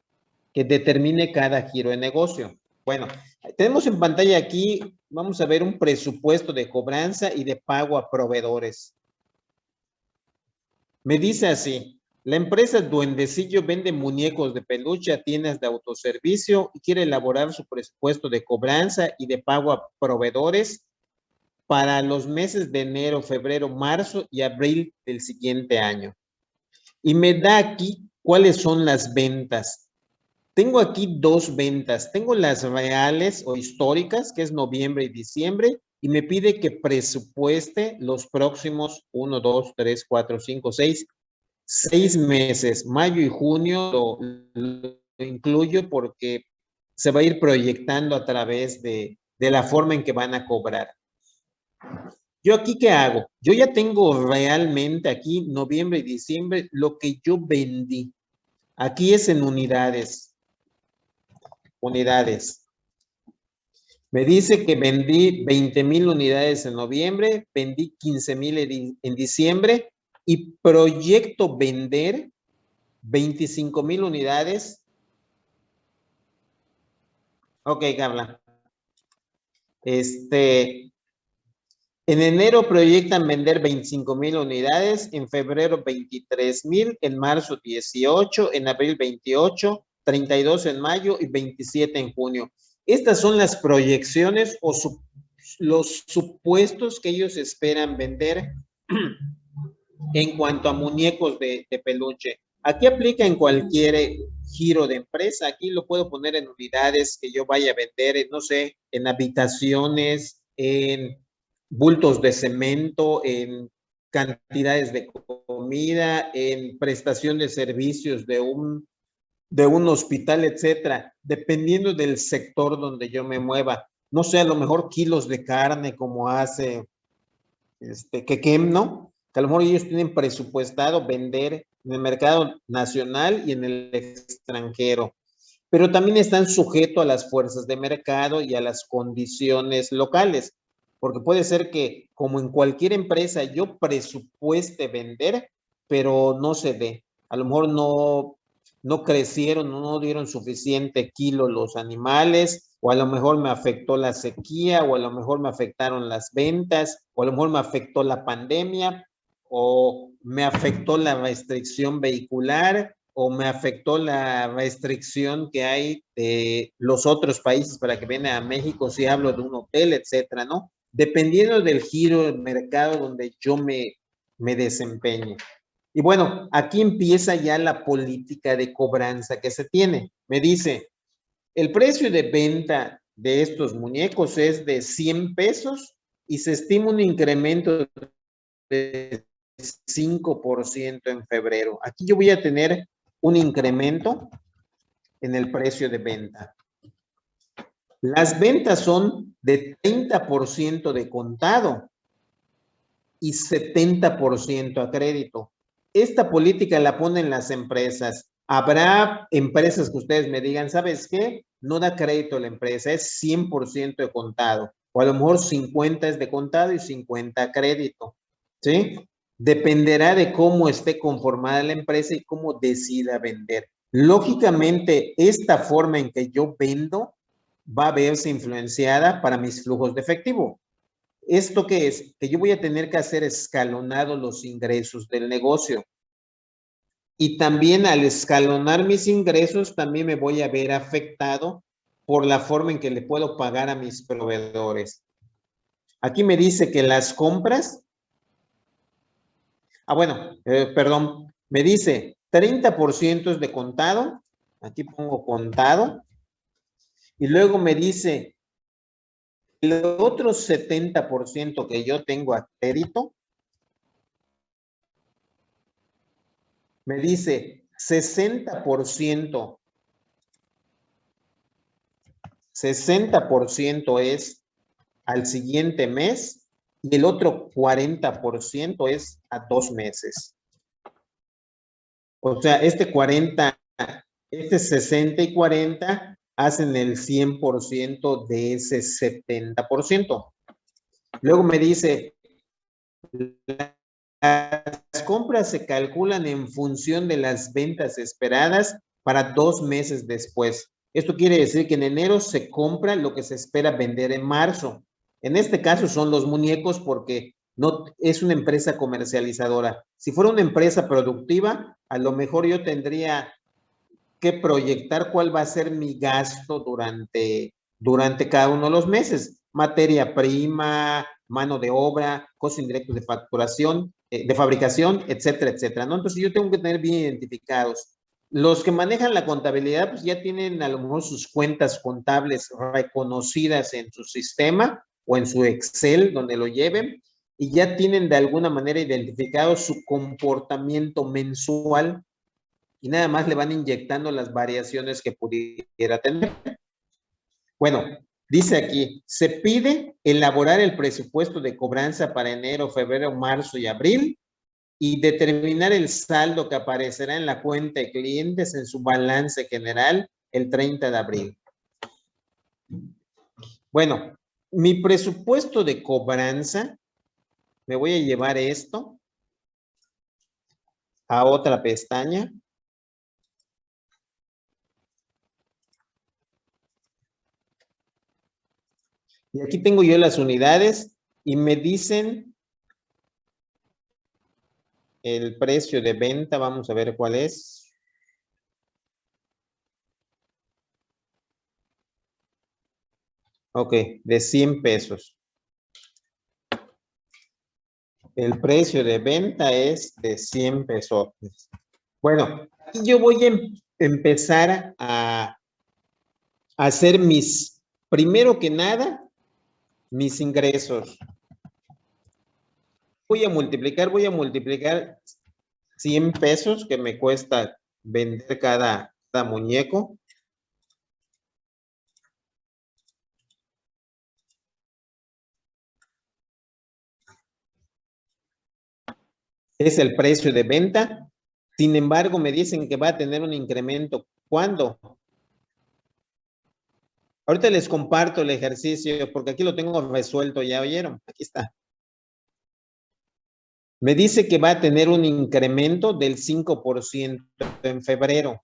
que determine cada giro de negocio. Bueno, tenemos en pantalla aquí, vamos a ver un presupuesto de cobranza y de pago a proveedores. Me dice así, la empresa Duendecillo vende muñecos de peluche a tiendas de autoservicio y quiere elaborar su presupuesto de cobranza y de pago a proveedores para los meses de enero, febrero, marzo y abril del siguiente año. Y me da aquí cuáles son las ventas. Tengo aquí dos ventas. Tengo las reales o históricas, que es noviembre y diciembre, y me pide que presupueste los próximos 1, 2, 3, 4, 5, 6 meses. Mayo y junio lo incluyo porque se va a ir proyectando a través de la forma en que van a cobrar. ¿Yo aquí qué hago? Yo ya tengo realmente aquí noviembre y diciembre lo que yo vendí. Aquí es en unidades. Unidades. Me dice que vendí 20,000 unidades en noviembre, vendí 15,000 en diciembre y proyecto vender 25,000 unidades. Ok, Carla. En enero proyectan vender 25,000 unidades, en febrero 23,000, en marzo 18, en abril 28, 32 en mayo y 27 en junio. Estas son las proyecciones o los supuestos que ellos esperan vender en cuanto a muñecos de peluche. Aquí aplica en cualquier giro de empresa. Aquí lo puedo poner en unidades que yo vaya a vender, no sé, en habitaciones, en bultos de cemento, en cantidades de comida, en prestación de servicios de un hospital, etcétera, dependiendo del sector donde yo me mueva. No sé, a lo mejor kilos de carne como hace Kekem, ¿no? Que a lo mejor ellos tienen presupuestado vender en el mercado nacional y en el extranjero, pero también están sujetos a las fuerzas de mercado y a las condiciones locales, porque puede ser que, como en cualquier empresa, yo presupueste vender, pero no se dé. A lo mejor no crecieron, no dieron suficiente kilo los animales, o a lo mejor me afectó la sequía, o a lo mejor me afectaron las ventas, o a lo mejor me afectó la pandemia, o me afectó la restricción vehicular, o me afectó la restricción que hay de los otros países para que vengan a México, si hablo de un hotel, etcétera, ¿no? Dependiendo del giro del mercado donde yo me desempeñe. Y bueno, aquí empieza ya la política de cobranza que se tiene. Me dice, el precio de venta de estos muñecos es de 100 pesos y se estima un incremento de 5% en febrero. Aquí yo voy a tener un incremento en el precio de venta. Las ventas son de 30% de contado y 70% a crédito. Esta política la ponen las empresas. Habrá empresas que ustedes me digan, ¿sabes qué? No da crédito a la empresa, es 100% de contado. O a lo mejor 50 es de contado y 50 a crédito. ¿Sí? Dependerá de cómo esté conformada la empresa y cómo decida vender. Lógicamente, esta forma en que yo vendo va a verse influenciada para mis flujos de efectivo. ¿Esto qué es? Que yo voy a tener que hacer escalonados los ingresos del negocio. Y también al escalonar mis ingresos, también me voy a ver afectado por la forma en que le puedo pagar a mis proveedores. Aquí me dice que las compras, perdón, me dice 30% es de contado, aquí pongo contado, y luego me dice el otro 70% que yo tengo a crédito, me dice 60% es al siguiente mes y el otro 40% es a 2 meses. O sea, este 60 y 40 hacen el 100% de ese 70%. Luego me dice, las compras se calculan en función de las ventas esperadas para 2 meses después. Esto quiere decir que en enero se compra lo que se espera vender en marzo. En este caso son los muñecos porque no es una empresa comercializadora. Si fuera una empresa productiva, a lo mejor yo tendría que proyectar cuál va a ser mi gasto durante cada uno de los meses. Materia prima, mano de obra, costos indirectos de facturación, de fabricación, etcétera, etcétera, ¿no? Entonces yo tengo que tener bien identificados. Los que manejan la contabilidad, pues ya tienen a lo mejor sus cuentas contables reconocidas en su sistema o en su Excel, donde lo lleven, y ya tienen de alguna manera identificado su comportamiento mensual y nada más le van inyectando las variaciones que pudiera tener. Bueno, dice aquí, se pide elaborar el presupuesto de cobranza para enero, febrero, marzo y abril y determinar el saldo que aparecerá en la cuenta de clientes en su balance general el 30 de abril. Bueno, mi presupuesto de cobranza, me voy a llevar esto a otra pestaña. Y aquí tengo yo las unidades y me dicen el precio de venta. Vamos a ver cuál es. Ok, de 100 pesos. El precio de venta es de 100 pesos. Bueno, aquí yo voy a empezar a hacer primero que nada, mis ingresos. Voy a multiplicar 100 pesos que me cuesta vender cada muñeco. Es el precio de venta. Sin embargo, me dicen que va a tener un incremento. ¿Cuándo? Ahorita les comparto el ejercicio porque aquí lo tengo resuelto, ¿ya oyeron? Aquí está. Me dice que va a tener un incremento del 5% en febrero.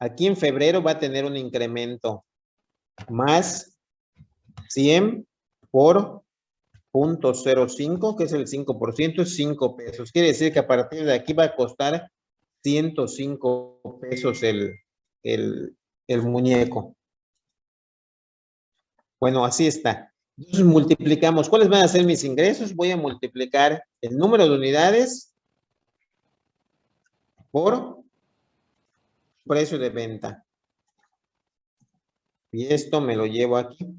Aquí en febrero va a tener un incremento más 100 por 0.05, que es el 5%, es 5 pesos. Quiere decir que a partir de aquí va a costar 105 pesos el muñeco. Bueno, así está. Entonces multiplicamos. ¿Cuáles van a ser mis ingresos? Voy a multiplicar el número de unidades por precio de venta. Y esto me lo llevo aquí.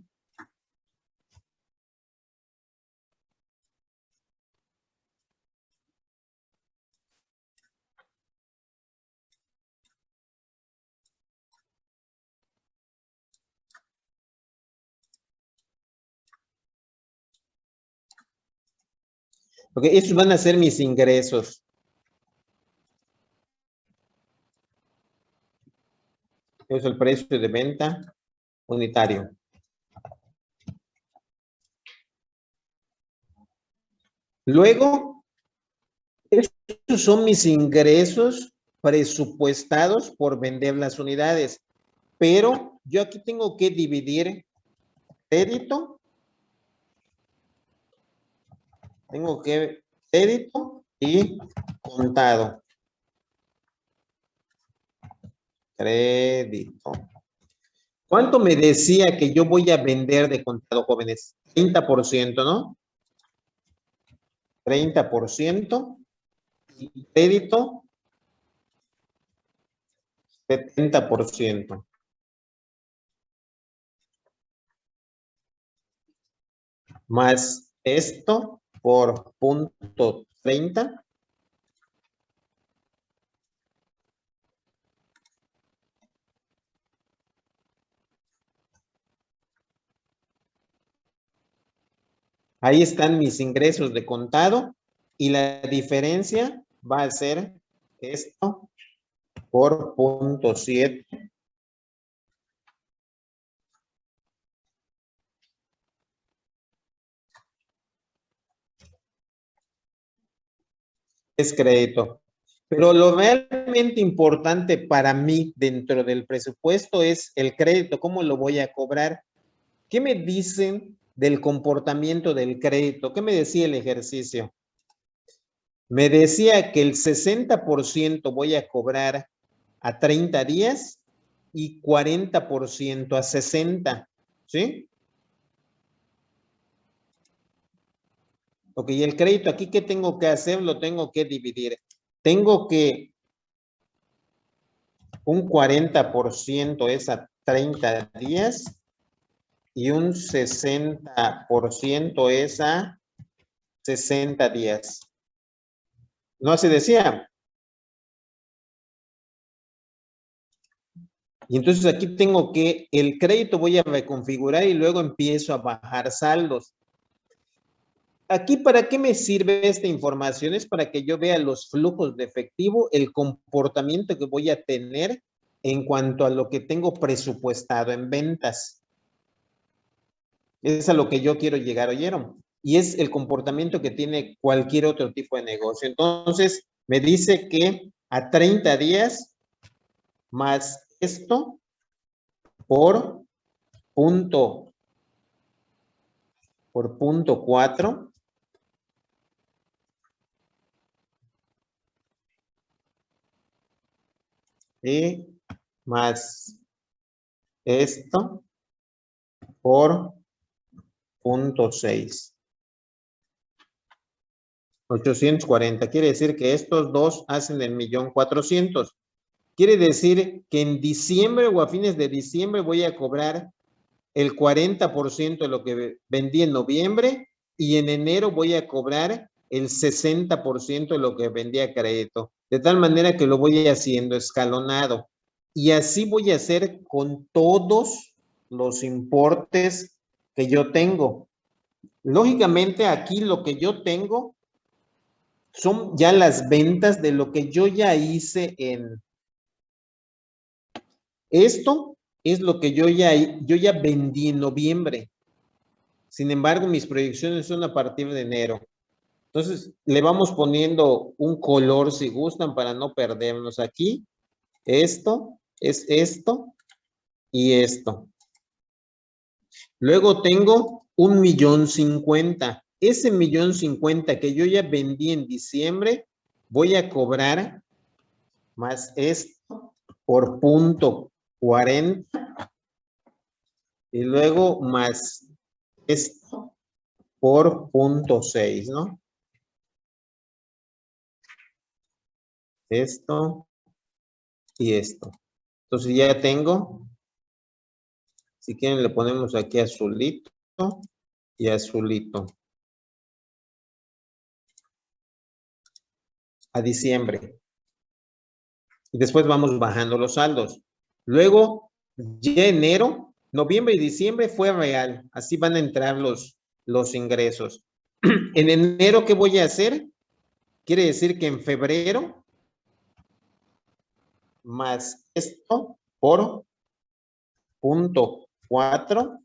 Ok, estos van a ser mis ingresos. Es el precio de venta unitario. Luego, estos son mis ingresos presupuestados por vender las unidades. Pero yo aquí tengo que dividir crédito. Tengo que crédito y contado. Crédito. ¿Cuánto me decía que yo voy a vender de contado, jóvenes? 30%, ¿no? 30% y crédito 70%. Más esto por 0.30. Ahí están mis ingresos de contado y la diferencia va a ser esto por 0.7. Es crédito. Pero lo realmente realmente importante para mí dentro del presupuesto es el crédito, cómo lo voy a cobrar. ¿Qué me dicen del comportamiento del crédito? ¿Qué me decía el ejercicio? Me decía que el 60% voy a cobrar a 30 días y 40% a 60, ¿sí? Ok, y el crédito aquí, ¿qué tengo que hacer? Lo tengo que dividir. Tengo que un 40% es a 30 días y un 60% es a 60 días. ¿No así decía? Y entonces aquí tengo que el crédito voy a reconfigurar y luego empiezo a bajar saldos. Aquí, ¿para qué me sirve esta información? Es para que yo vea los flujos de efectivo, el comportamiento que voy a tener en cuanto a lo que tengo presupuestado en ventas. Es a lo que yo quiero llegar, ¿oyeron? Y es el comportamiento que tiene cualquier otro tipo de negocio. Entonces, me dice que a 30 días más esto por punto 4 y más esto por punto 6. 840. Quiere decir que estos dos hacen el 1.400.000. Quiere decir que en diciembre o a fines de diciembre voy a cobrar el 40% de lo que vendí en noviembre y en enero voy a cobrar el 60% de lo que vendí a crédito. De tal manera que lo voy haciendo escalonado. Y así voy a hacer con todos los importes que yo tengo. Lógicamente aquí lo que yo tengo son ya las ventas de lo que yo ya hice en... Esto es lo que yo ya vendí en noviembre. Sin embargo, mis proyecciones son a partir de enero. Entonces, le vamos poniendo un color si gustan para no perdernos aquí. Esto es esto y esto. Luego tengo 1.050.000. Ese 1.050.000 que yo ya vendí en diciembre, voy a cobrar más esto por punto 40 y luego más esto por punto 6, ¿no? Esto y esto. Entonces ya tengo, si quieren le ponemos aquí azulito y azulito. A diciembre. Y después vamos bajando los saldos. Luego, ya enero, noviembre y diciembre fue real. Así van a entrar los ingresos. En enero, ¿qué voy a hacer? Quiere decir que en febrero, más esto por punto 4,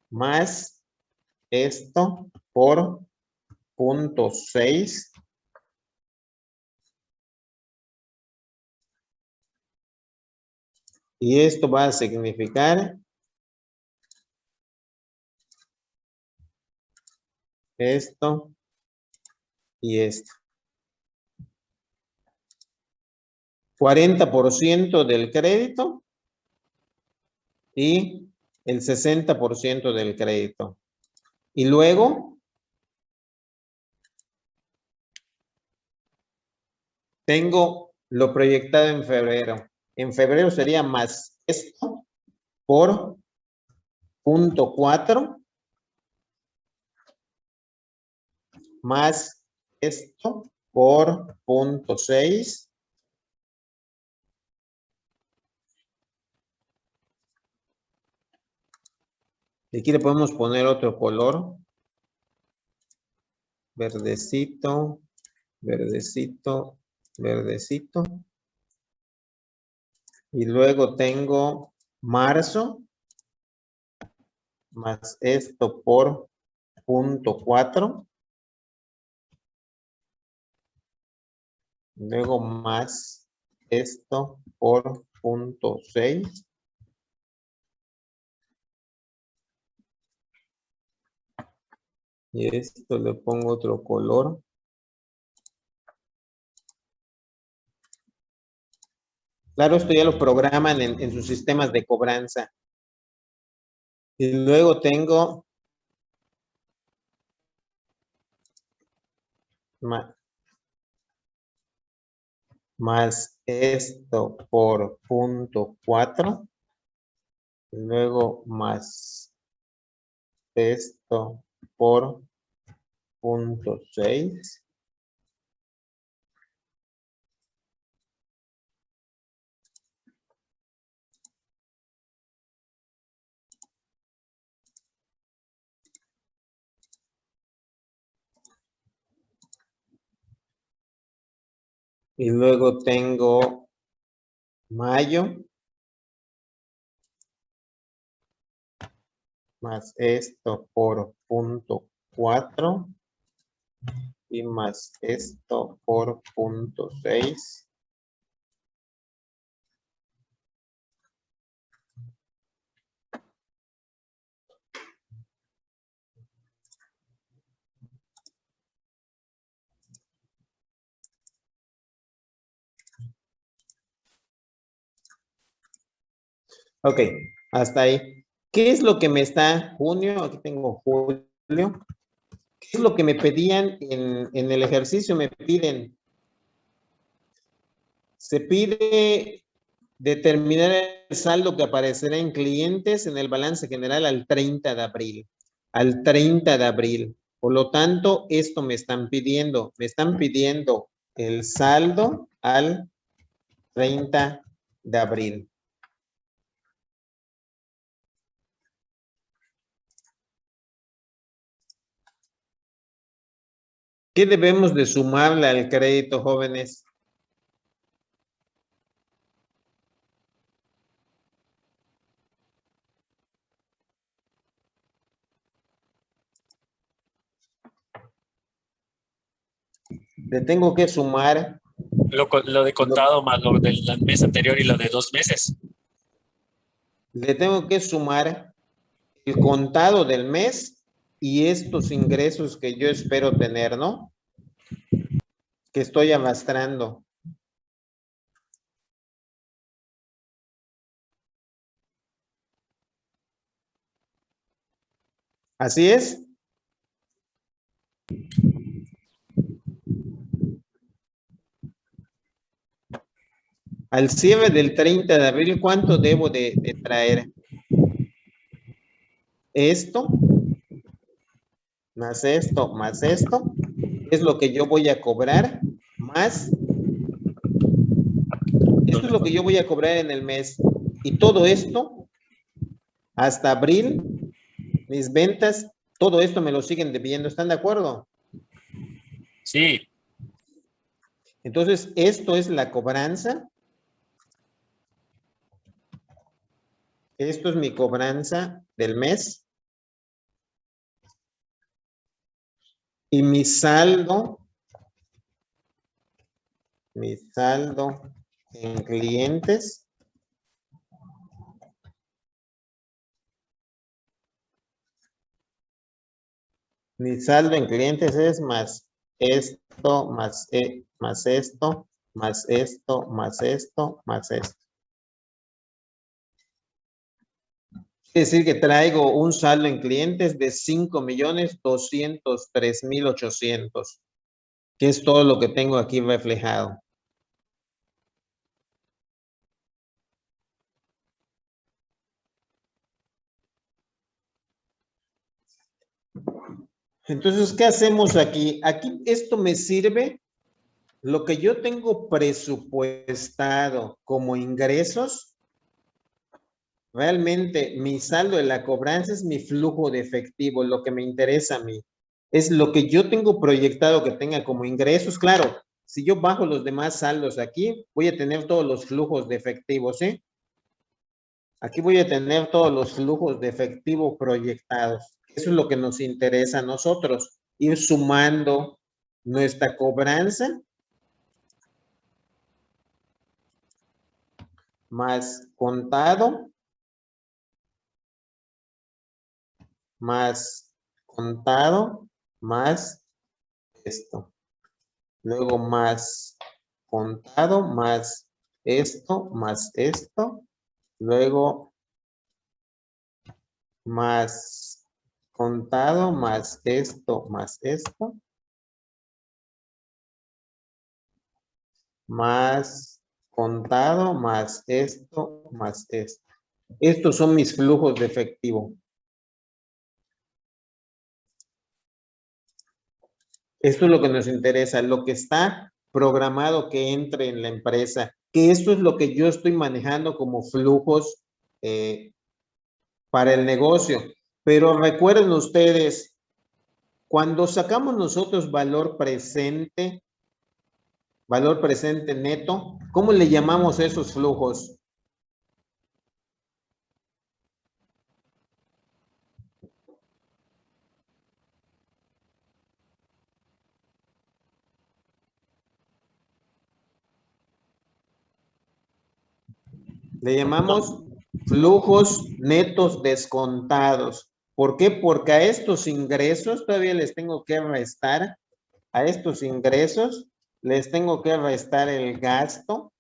más esto por punto 6. Y esto va a significar esto y esto. 40% del crédito y el 60% del crédito. Y luego tengo lo proyectado en febrero. En febrero sería más esto por punto 4 más esto por punto 6. Y aquí le podemos poner otro color. Verdecito, verdecito, verdecito. Y luego tengo marzo más esto por punto 4 Luego más esto por 0.6. Y esto le pongo otro color. Claro, esto ya lo programan en sus sistemas de cobranza. Y luego tengo más esto por 0.4. Luego más esto por 0.6. Y luego tengo mayo más esto por 0.4 y más esto por 0.6. Ok, hasta ahí. ¿Qué es lo que me está junio? Aquí tengo julio. ¿Qué es lo que me pedían en el ejercicio? Me piden, se pide determinar el saldo que aparecerá en clientes en el balance general al 30 de abril. Al 30 de abril. Por lo tanto, esto me están pidiendo. Me están pidiendo el saldo al 30 de abril. ¿Qué debemos de sumarle al crédito, jóvenes? Le tengo que sumar. Lo de contado más lo del mes anterior y lo de 2 meses. Le tengo que sumar el contado del mes y estos ingresos que yo espero tener, ¿no? Que estoy arrastrando. ¿Así es? Al cierre del 30 de abril, ¿cuánto debo de traer? Esto, más esto, es lo que yo voy a cobrar, más, esto es lo que yo voy a cobrar en el mes. Y todo esto, hasta abril, mis ventas, todo esto me lo siguen debiendo. ¿Están de acuerdo? Sí. Entonces, esto es la cobranza. Esto es mi cobranza del mes. Y mi saldo en clientes. Mi saldo en clientes es más esto, más esto, más esto, más esto, más esto. Es decir, que traigo un saldo en clientes de 5.203.800, que es todo lo que tengo aquí reflejado. Entonces, ¿qué hacemos aquí? Aquí esto me sirve, lo que yo tengo presupuestado como ingresos, realmente mi saldo de la cobranza es mi flujo de efectivo, lo que me interesa a mí. Es lo que yo tengo proyectado que tenga como ingresos. Claro, si yo bajo los demás saldos aquí, voy a tener todos los flujos de efectivo, ¿sí? Aquí voy a tener todos los flujos de efectivo proyectados. Eso es lo que nos interesa a nosotros, ir sumando nuestra cobranza más contado, más contado, más esto. Luego más contado, más esto, más esto. Luego más contado, más esto, más esto. Más contado, más esto, más esto. Estos son mis flujos de efectivo. Esto es lo que nos interesa, lo que está programado que entre en la empresa, que esto es lo que yo estoy manejando como flujos para el negocio. Pero recuerden ustedes, cuando sacamos nosotros valor presente neto, ¿cómo le llamamos a esos flujos? Le llamamos flujos netos descontados. ¿Por qué? Porque a estos ingresos todavía les tengo que restar, a estos ingresos les tengo que restar el gasto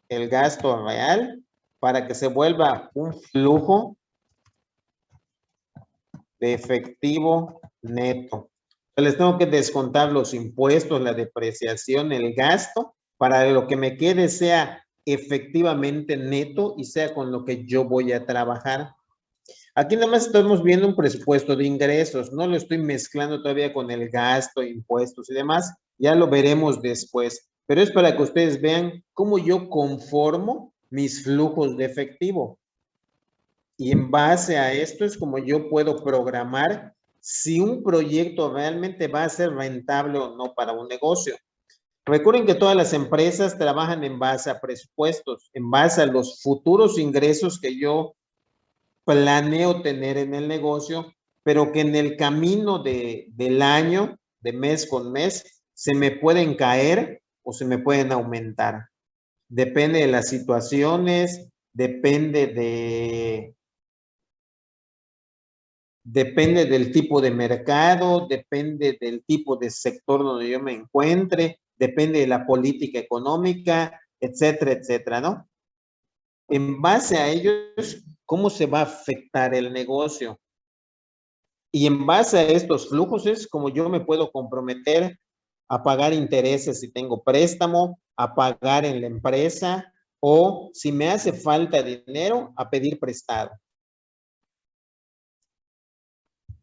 real, para que se vuelva un flujo de efectivo neto. Les tengo que descontar los impuestos, la depreciación, el gasto, para que lo que me quede sea efectivamente neto y sea con lo que yo voy a trabajar. Aquí nada más estamos viendo un presupuesto de ingresos, no lo estoy mezclando todavía con el gasto, impuestos y demás, ya lo veremos después, pero es para que ustedes vean cómo yo conformo mis flujos de efectivo. Y en base a esto es como yo puedo programar si un proyecto realmente va a ser rentable o no para un negocio. Recuerden que todas las empresas trabajan en base a presupuestos, en base a los futuros ingresos que yo planeo tener en el negocio, pero que en el camino del año, de mes con mes, se me pueden caer o se me pueden aumentar. Depende de las situaciones, depende del tipo de mercado, depende del tipo de sector donde yo me encuentre, depende de la política económica, etcétera, etcétera, ¿no? En base a ellos, ¿cómo se va a afectar el negocio? Y en base a estos flujos es como yo me puedo comprometer a pagar intereses si tengo préstamo, a pagar en la empresa, o si me hace falta dinero, a pedir prestado.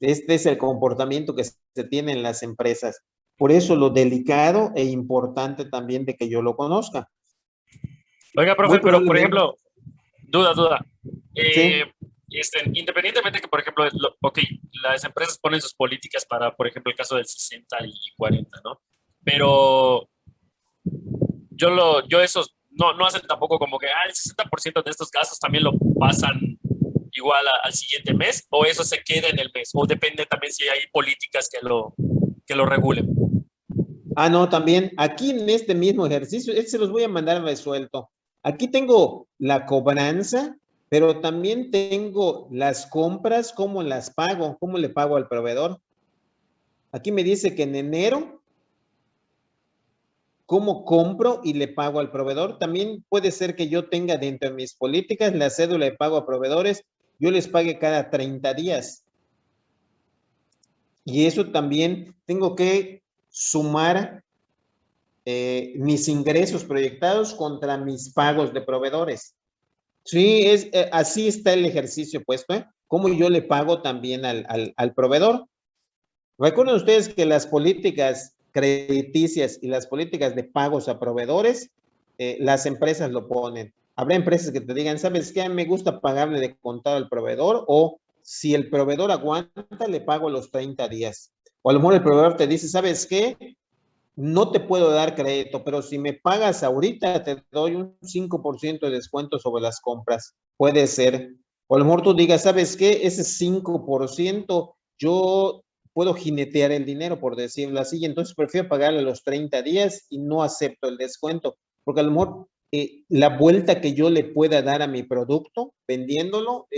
Este es el comportamiento que se tiene en las empresas. Por eso lo delicado e importante también de que yo lo conozca. Oiga, profe, Muy pero por probablemente- ejemplo, duda. Sí. Independientemente que, por ejemplo, ok, las empresas ponen sus políticas para, por ejemplo, el caso del 60 y 40, ¿no? Pero yo esos no hacen tampoco como que el 60% de estos gastos también lo pasan igual al siguiente mes, o eso se queda en el mes, o depende también si hay políticas que lo regulen. No, también aquí en este mismo ejercicio, se los voy a mandar resuelto. Aquí tengo la cobranza, pero también tengo las compras, cómo las pago, cómo le pago al proveedor. Aquí me dice que en enero, cómo compro y le pago al proveedor. También puede ser que yo tenga dentro de mis políticas la cédula de pago a proveedores, yo les pague cada 30 días. Y eso también tengo que sumar mis ingresos proyectados contra mis pagos de proveedores. Sí, así está el ejercicio puesto, ¿eh? Cómo yo le pago también al proveedor. Recuerden ustedes que las políticas crediticias y las políticas de pagos a proveedores, las empresas lo ponen. Habrá empresas que te digan, ¿sabes qué? Me gusta pagarle de contado al proveedor, o si el proveedor aguanta, le pago los 30 días. O a lo mejor el proveedor te dice, ¿sabes qué? No te puedo dar crédito, pero si me pagas ahorita, te doy un 5% de descuento sobre las compras. Puede ser. O a lo mejor tú digas, ¿sabes qué? Ese 5% yo puedo jinetear el dinero, por decirlo así, y entonces prefiero pagarle los 30 días y no acepto el descuento, porque a lo mejor la vuelta que yo le pueda dar a mi producto vendiéndolo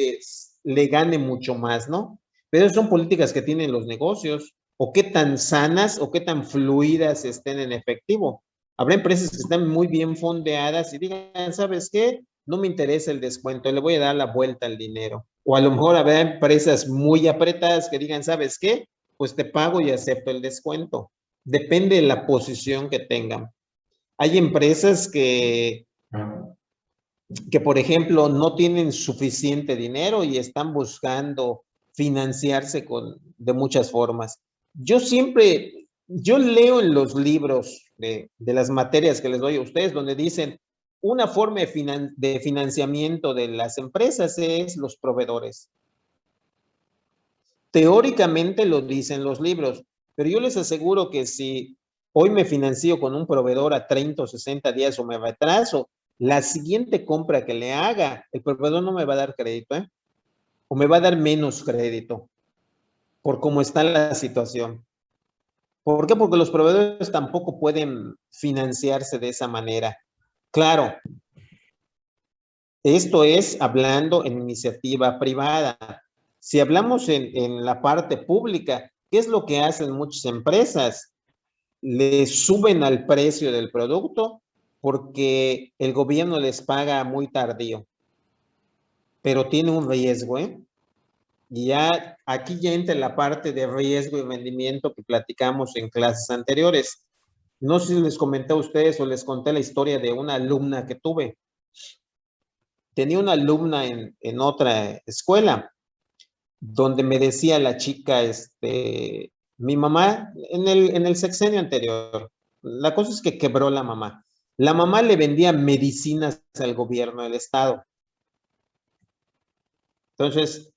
le gane mucho más, ¿no? Pero son políticas que tienen los negocios, o qué tan sanas o qué tan fluidas estén en efectivo. Habrá empresas que están muy bien fondeadas y digan, ¿sabes qué? No me interesa el descuento, le voy a dar la vuelta al dinero. O a lo mejor habrá empresas muy apretadas que digan, ¿sabes qué? Pues te pago y acepto el descuento. Depende de la posición que tengan. Hay empresas que, por ejemplo, no tienen suficiente dinero y están buscando financiarse de muchas formas. Yo leo en los libros de las materias que les doy a ustedes, donde dicen, una forma de financiamiento de las empresas es los proveedores. Teóricamente lo dicen los libros, pero yo les aseguro que si hoy me financio con un proveedor a 30 o 60 días o me retraso, la siguiente compra que le haga, el proveedor no me va a dar crédito, ¿eh? O me va a dar menos crédito por cómo está la situación. ¿Por qué? Porque los proveedores tampoco pueden financiarse de esa manera. Claro, esto es hablando en iniciativa privada. Si hablamos en la parte pública, ¿qué es lo que hacen muchas empresas? Le suben al precio del producto porque el gobierno les paga muy tardío, pero tiene un riesgo, ¿eh? Y ya aquí ya entra la parte de riesgo y rendimiento que platicamos en clases anteriores. No sé si les comenté a ustedes o les conté la historia de una alumna que tuve. Tenía una alumna en otra escuela donde me decía la chica, mi mamá, en el sexenio anterior, la cosa es que quebró la mamá. La mamá le vendía medicinas al gobierno del estado. Entonces,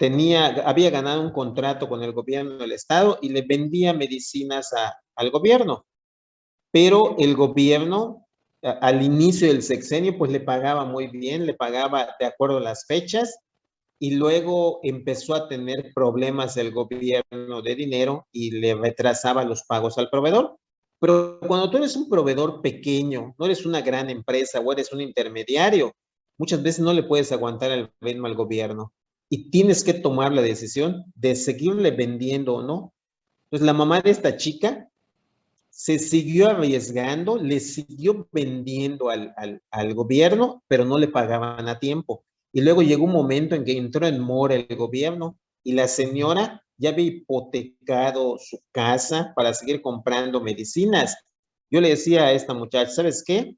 había ganado un contrato con el gobierno del estado y le vendía medicinas al gobierno. Pero el gobierno, al inicio del sexenio, pues le pagaba muy bien, le pagaba de acuerdo a las fechas, y luego empezó a tener problemas el gobierno de dinero y le retrasaba los pagos al proveedor. Pero cuando tú eres un proveedor pequeño, no eres una gran empresa o eres un intermediario, muchas veces no le puedes aguantar el ritmo al gobierno y tienes que tomar la decisión de seguirle vendiendo o no. Entonces la mamá de esta chica se siguió arriesgando, le siguió vendiendo al gobierno, pero no le pagaban a tiempo. Y luego llegó un momento en que entró en mora el gobierno y la señora ya había hipotecado su casa para seguir comprando medicinas. Yo le decía a esta muchacha, ¿sabes qué?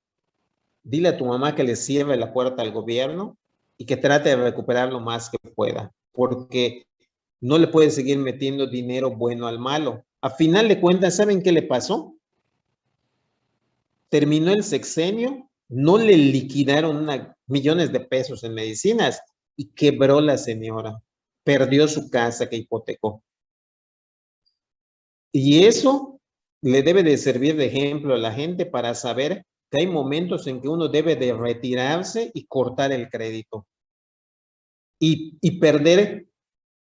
Dile a tu mamá que le cierre la puerta al gobierno y que trate de recuperar lo más que pueda, porque no le puede seguir metiendo dinero bueno al malo. A final de cuentas, ¿saben qué le pasó? Terminó el sexenio, no le liquidaron millones de pesos en medicinas y quebró la señora. Perdió su casa que hipotecó. Y eso le debe de servir de ejemplo a la gente para saber que hay momentos en que uno debe de retirarse y cortar el crédito. Y perder,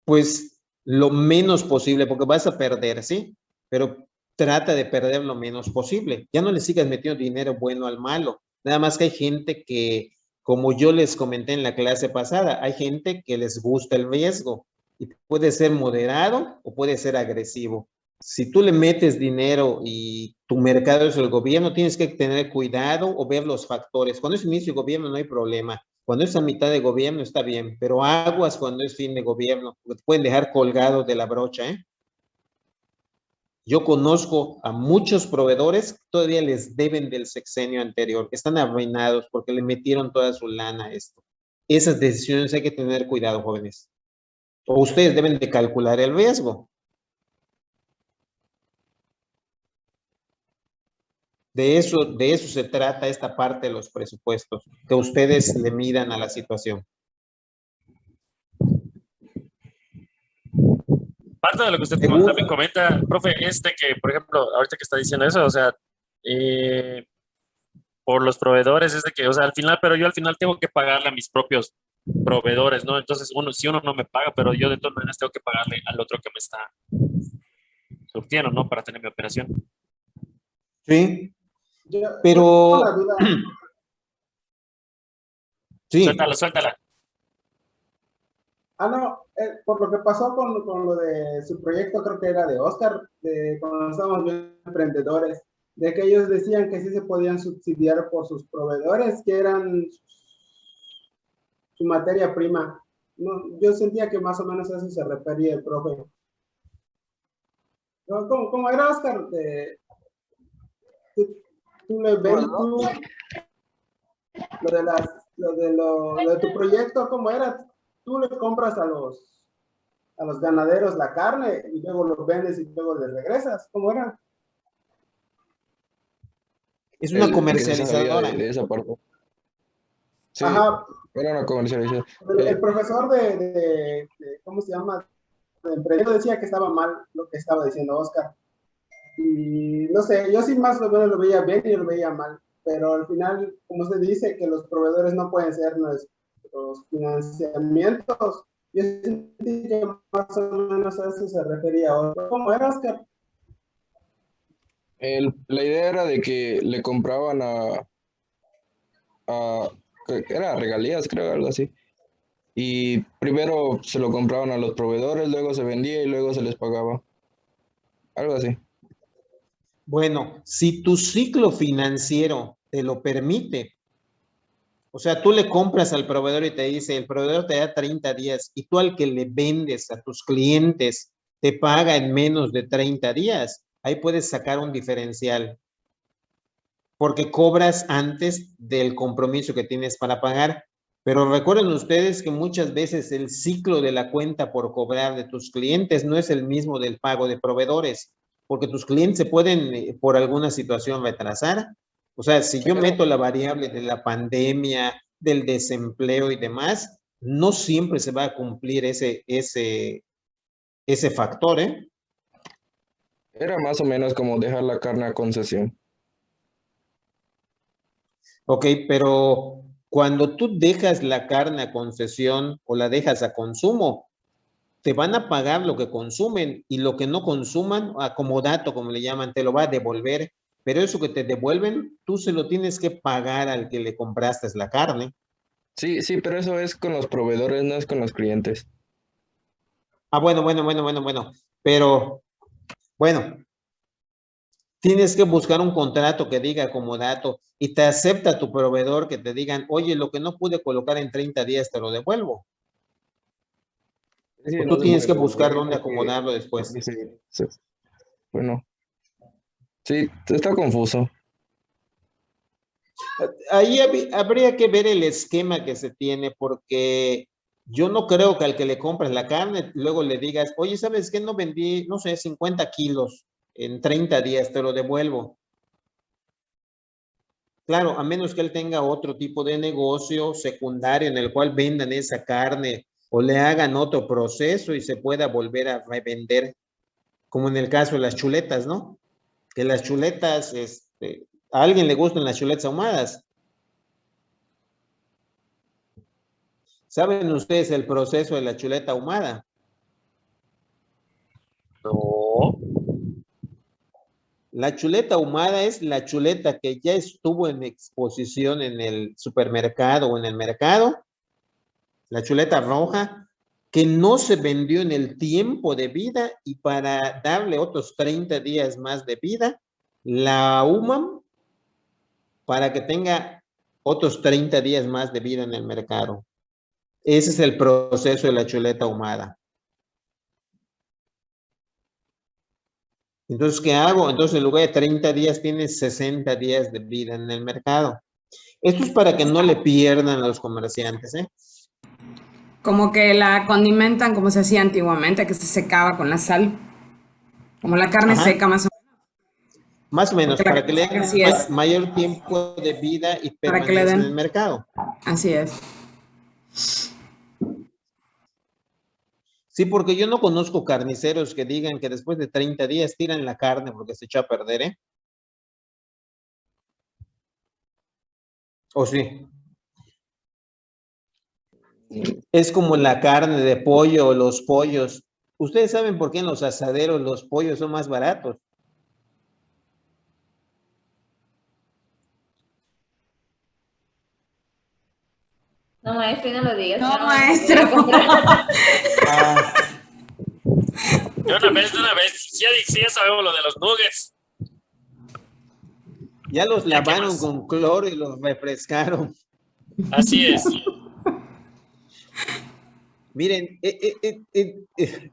pues, lo menos posible, porque vas a perder, ¿sí? Pero trata de perder lo menos posible. Ya no le sigas metiendo dinero bueno al malo. Nada más que hay gente que, como yo les comenté en la clase pasada, hay gente que les gusta el riesgo y puede ser moderado o puede ser agresivo. Si tú le metes dinero y tu mercado es el gobierno, tienes que tener cuidado o ver los factores. Cuando es inicio de gobierno no hay problema. Cuando es a mitad de gobierno está bien, pero aguas cuando es fin de gobierno, porque te pueden dejar colgado de la brocha, ¿eh? Yo conozco a muchos proveedores que todavía les deben del sexenio anterior, están arruinados porque le metieron toda su lana a esto. Esas decisiones hay que tener cuidado, jóvenes. O ustedes deben de calcular el riesgo. De eso se trata esta parte de los presupuestos, que ustedes le midan a la situación. Parte de lo que usted también comenta, profe, es de que, por ejemplo, ahorita que está diciendo eso, o sea, por los proveedores, es de que, o sea, al final, pero yo al final tengo que pagarle a mis propios proveedores, ¿no? Entonces, si uno no me paga, pero yo de todas maneras tengo que pagarle al otro que me está surtiendo, ¿no? Para tener mi operación. Sí, pero Sí, Suéltala, suéltala. No, por lo que pasó con lo de su proyecto, creo que era de Oscar, cuando estábamos viendo emprendedores, de que ellos decían que sí se podían subsidiar por sus proveedores, que eran su materia prima. No, yo sentía que más o menos a eso se refería el profe. No, ¿cómo era, Oscar? Tú le ven, tú, lo de tu proyecto, ¿cómo era? Tú le compras a los ganaderos la carne y luego los vendes y luego les regresas. ¿Cómo era? es una Que sabía comercializadora. de esa parte. Sí, Ajá, era una comercialización. el profesor ¿cómo se llama? De emprendimiento decía que estaba mal lo que estaba diciendo Oscar. Y no sé, yo sí más o menos lo veía bien y lo veía mal. Pero al final, como se dice, que los proveedores no pueden ser nuestros financiamientos. Yo sentí que más o menos a eso se refería Oscar. ¿Cómo era, Oscar? La idea era de que le compraban era regalías, creo, algo así. Y primero se lo compraban a los proveedores, luego se vendía y luego se les pagaba. Algo así. Bueno, si tu ciclo financiero te lo permite, o sea, tú le compras al proveedor y te dice, el proveedor te da 30 días y tú al que le vendes a tus clientes te paga en menos de 30 días, ahí puedes sacar un diferencial, porque cobras antes del compromiso que tienes para pagar. Pero recuerden ustedes que muchas veces el ciclo de la cuenta por cobrar de tus clientes no es el mismo del pago de proveedores, porque tus clientes se pueden por alguna situación retrasar. O sea, si yo meto la variable de la pandemia, del desempleo y demás, no siempre se va a cumplir ese factor, ¿eh? Era más o menos como dejar la carne a concesión. Ok, pero cuando tú dejas la carne a concesión o la dejas a consumo, te van a pagar lo que consumen y lo que no consuman, como dato, como le llaman, te lo va a devolver. Pero eso que te devuelven, tú se lo tienes que pagar al que le compraste la carne. Sí, sí, pero eso es con los proveedores, no es con los clientes. Bueno. Pero, bueno, tienes que buscar un contrato que diga como dato y te acepta tu proveedor que te digan, oye, lo que no pude colocar en 30 días te lo devuelvo. Sí, O no tú se tienes puede que buscar devolver dónde acomodarlo después. porque bueno, sí, está confuso. Ahí habría que ver el esquema que se tiene, porque yo no creo que al que le compres la carne, luego le digas, oye, ¿sabes qué? No vendí, no sé, 50 kilos en 30 días, te lo devuelvo. Claro, a menos que él tenga otro tipo de negocio secundario en el cual vendan esa carne o le hagan otro proceso y se pueda volver a revender, como en el caso de las chuletas, ¿no? Que las chuletas, a alguien le gustan las chuletas ahumadas. ¿Saben ustedes el proceso de la chuleta ahumada? No. La chuleta ahumada es la chuleta que ya estuvo en exposición en el supermercado o en el mercado, la chuleta roja, que no se vendió en el tiempo de vida y para darle otros 30 días más de vida, la ahuman para que tenga otros 30 días más de vida en el mercado. Ese es el proceso de la chuleta ahumada. Entonces, ¿qué hago? Entonces, en lugar de 30 días, tienes 60 días de vida en el mercado. Esto es para que no le pierdan a los comerciantes, ¿eh? Como que la condimentan como se hacía antiguamente, que se secaba con la sal, como la carne seca Ajá, más o más o menos, menos, porque la para que carne le seca hagan así es, mayor tiempo de vida y para que le permanencia en el den, mercado. así es. Sí, porque yo no conozco carniceros que digan que después de 30 días tiran la carne porque se echó a perder, ¿eh? ¿O sí? Es como la carne de pollo o los pollos. ¿Ustedes saben por qué en los asaderos los pollos son más baratos? No, maestro, y no lo digas. No, yo maestro. voy a comprar. Ah, De una vez, sí, ya sabemos lo de los nuggets. ya los Ya, ¿qué lavaron más? con cloro y los refrescaron. Así es. Miren,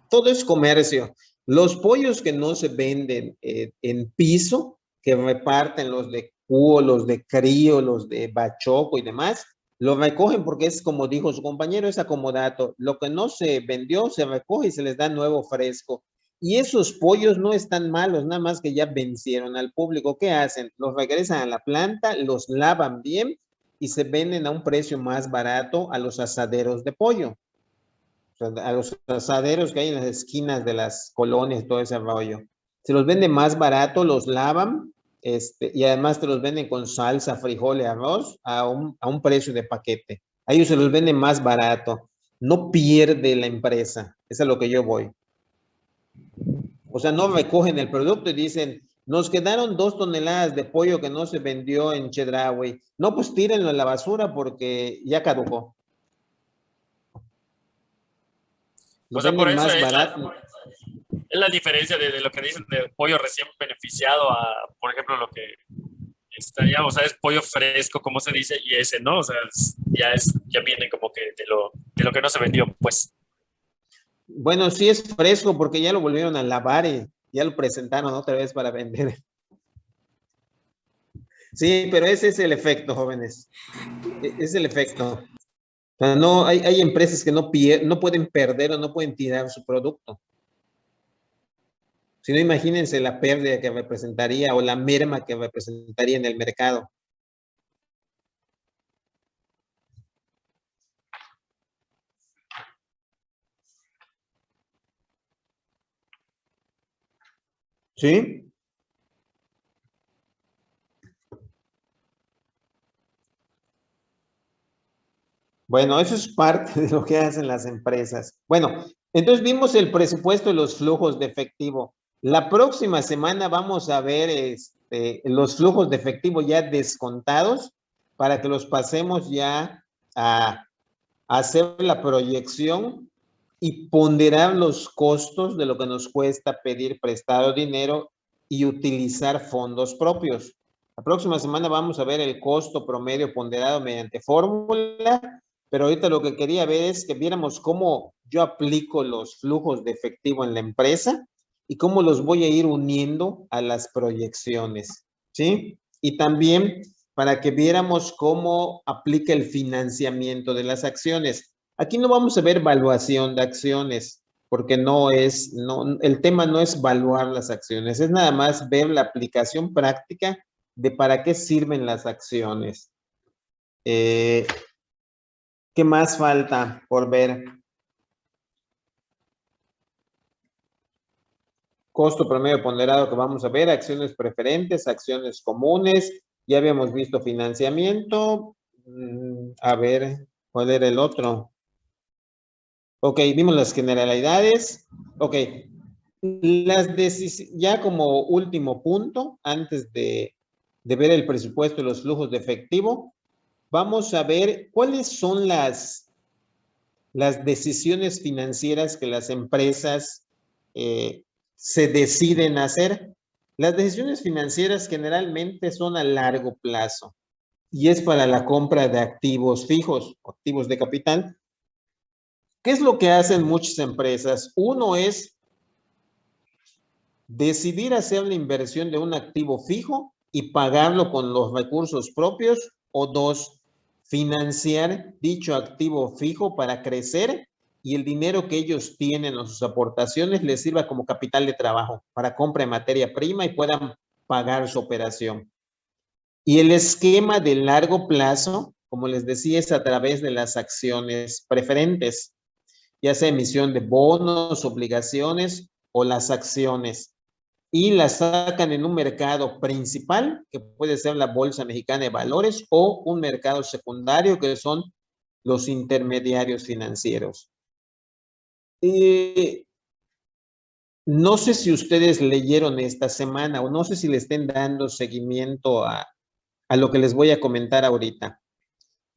todo es comercio. Los pollos que no se venden en piso, que reparten los de cuo, los de crío, los de bachoco y demás, los recogen porque es como dijo su compañero, es acomodato. Lo que no se vendió se recoge y se les da nuevo fresco. Y esos pollos no están malos, nada más que ya vencieron al público. ¿Qué hacen? Los regresan a la planta, los lavan bien y se venden a un precio más barato a los asaderos de pollo, a los asaderos que hay en las esquinas de las colonias, todo ese rollo. Se los vende más barato, los lavan, y además te los venden con salsa, frijol y arroz a un precio de paquete. A ellos se los vende más barato. No pierde la empresa. Eso es a lo que yo voy. O sea, no recogen el producto y dicen, nos quedaron 2 toneladas de pollo que no se vendió en Chedraui. No, pues tírenlo en la basura porque ya caducó. Lo O sea, por venden eso más barato. es la diferencia de lo que dicen de pollo recién beneficiado a, por ejemplo, lo que está ya, o sea, es pollo fresco, como se dice, y ese no, o sea, ya viene como que de lo que no se vendió, pues. Bueno, sí es fresco porque ya lo volvieron a lavar y ya lo presentaron otra vez para vender. Sí, pero ese es el efecto, jóvenes. Es el efecto. O sea, no, hay empresas que no pueden perder o no pueden tirar su producto. Si no, imagínense la pérdida que representaría o la merma que representaría en el mercado. ¿Sí? Bueno, eso es parte de lo que hacen las empresas. Bueno, entonces vimos el presupuesto y los flujos de efectivo. La próxima semana vamos a ver los flujos de efectivo ya descontados para que los pasemos ya a hacer la proyección y ponderar los costos de lo que nos cuesta pedir prestado dinero y utilizar fondos propios. La próxima semana vamos a ver el costo promedio ponderado mediante fórmula, pero ahorita lo que quería ver es que viéramos cómo yo aplico los flujos de efectivo en la empresa y cómo los voy a ir uniendo a las proyecciones, ¿sí? Y también para que viéramos cómo aplica el financiamiento de las acciones. Aquí no vamos a ver valuación de acciones, porque el tema no es valuar las acciones, es nada más ver la aplicación práctica de para qué sirven las acciones. ¿Qué más falta por ver? Costo promedio ponderado que vamos a ver, acciones preferentes, acciones comunes, ya habíamos visto financiamiento. A ver, ¿cuál era el otro? Ok, vimos las generalidades. Ok, ya como último punto, antes de ver el presupuesto y los flujos de efectivo, vamos a ver cuáles son las decisiones financieras que las empresas se deciden hacer. Las decisiones financieras generalmente son a largo plazo y es para la compra de activos fijos, activos de capital. ¿Qué es lo que hacen muchas empresas? Uno es decidir hacer la inversión de un activo fijo y pagarlo con los recursos propios, o dos, financiar dicho activo fijo para crecer y el dinero que ellos tienen o sus aportaciones les sirva como capital de trabajo para compra de materia prima y puedan pagar su operación. Y el esquema de largo plazo, como les decía, es a través de las acciones preferentes, ya sea emisión de bonos, obligaciones o las acciones, y las sacan en un mercado principal, que puede ser la Bolsa Mexicana de Valores, o un mercado secundario, que son los intermediarios financieros. No sé si ustedes leyeron esta semana o no sé si le estén dando seguimiento a lo que les voy a comentar ahorita.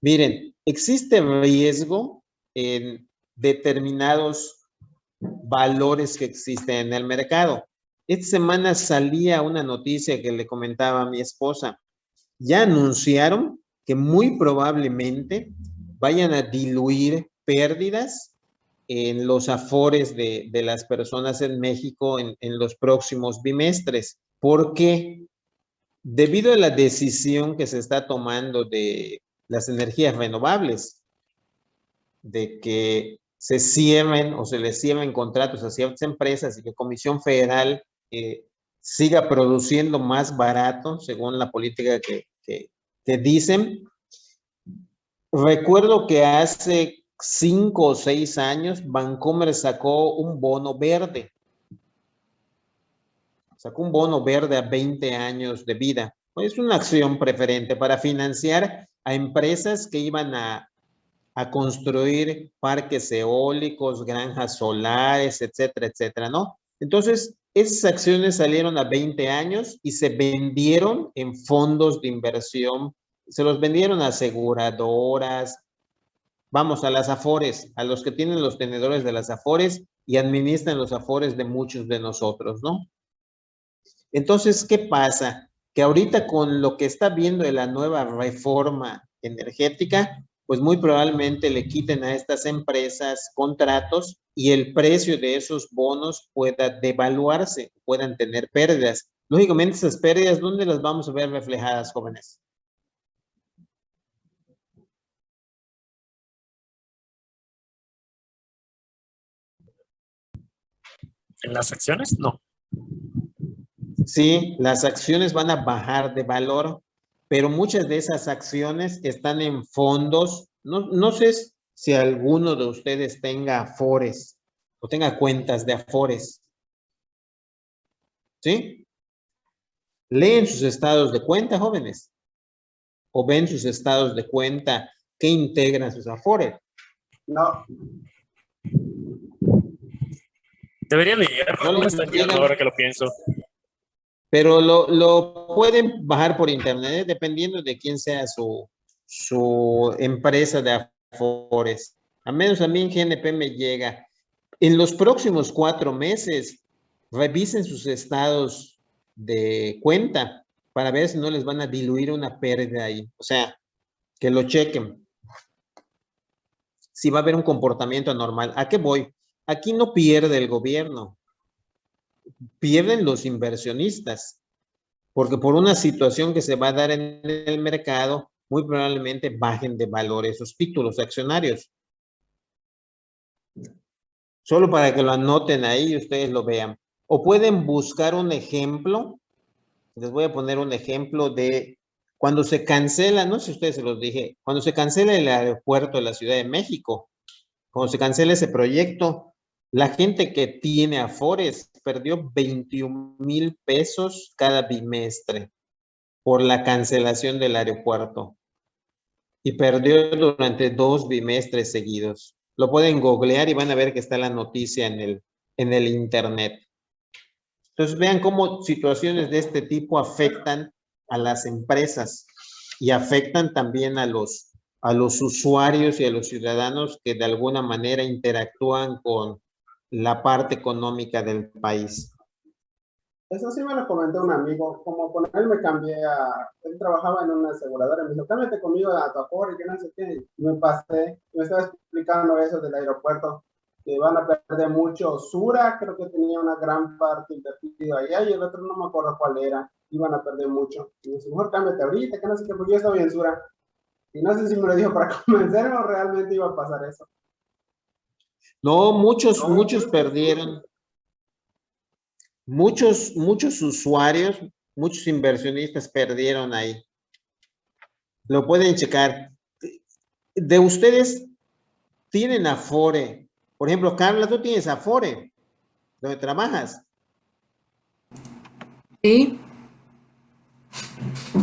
Miren, existe riesgo en determinados valores que existen en el mercado. Esta semana salía una noticia que le comentaba a mi esposa. Ya anunciaron que muy probablemente vayan a diluir pérdidas en los afores de las personas en México en los próximos bimestres. ¿Por qué? Debido a la decisión que se está tomando de las energías renovables, de que se cierren o se les cierren contratos a ciertas empresas y que Comisión Federal siga produciendo más barato según la política que dicen. Recuerdo que hace 5 o 6 años Bancomer sacó un bono verde. Sacó un bono verde a 20 años de vida. Es una acción preferente para financiar a empresas que iban a construir parques eólicos, granjas solares, etcétera, etcétera, ¿no? Entonces, esas acciones salieron a 20 años y se vendieron en fondos de inversión, se los vendieron a aseguradoras, vamos, a las afores, a los que tienen los tenedores de las afores y administran los afores de muchos de nosotros, ¿no? Entonces, ¿qué pasa? Que ahorita con lo que está viendo de la nueva reforma energética, pues muy probablemente le quiten a estas empresas contratos y el precio de esos bonos pueda devaluarse, puedan tener pérdidas. Lógicamente, esas pérdidas, ¿dónde las vamos a ver reflejadas, jóvenes? ¿En las acciones? No. Sí, las acciones van a bajar de valor, pero muchas de esas acciones están en fondos. No sé si alguno de ustedes tenga afores o tenga cuentas de afores. ¿Sí? ¿Leen sus estados de cuenta, jóvenes? ¿O ven sus estados de cuenta que integran sus afores? No. Deberían de llegar, No no les están llegando llegan. ahora que lo pienso. Pero lo pueden bajar por internet, dependiendo de quién sea su empresa de afores. A menos a mí en GNP me llega. En los próximos 4 meses, revisen sus estados de cuenta para ver si no les van a diluir una pérdida ahí. O sea, que lo chequen. Si va a haber un comportamiento anormal. ¿A qué voy? Aquí no pierde el gobierno. Pierden los inversionistas. Porque por una situación que se va a dar en el mercado, muy probablemente bajen de valor esos títulos accionarios. Solo para que lo anoten ahí y ustedes lo vean. O pueden buscar un ejemplo. Les voy a poner un ejemplo de cuando se cancela, no sé si ustedes se los dije, cuando se cancela el aeropuerto de la Ciudad de México, cuando se cancela ese proyecto, la gente que tiene afores perdió 21,000 pesos cada bimestre por la cancelación del aeropuerto y perdió durante 2 bimestres seguidos. Lo pueden googlear y van a ver que está la noticia en el internet. Entonces vean cómo situaciones de este tipo afectan a las empresas y afectan también a los usuarios y a los ciudadanos que de alguna manera interactúan con la parte económica del país. Eso sí me lo comentó un amigo, como con él me cambié él trabajaba en una aseguradora, me dijo, cámbiate conmigo a tu afore, que no sé qué, y me pasé, me estaba explicando eso del aeropuerto, que van a perder mucho. Sura, creo que tenía una gran parte invertida allá, y el otro no me acuerdo cuál era, iban a perder mucho, y me dijo, mejor cámbiate ahorita, que no sé qué, porque yo estaba en Sura, y no sé si me lo dijo para convencerme o realmente iba a pasar eso. No, muchos perdieron. Muchos usuarios, muchos inversionistas perdieron ahí. Lo pueden checar. De ustedes tienen afore. Por ejemplo, Carla, tú tienes afore, donde trabajas. Sí.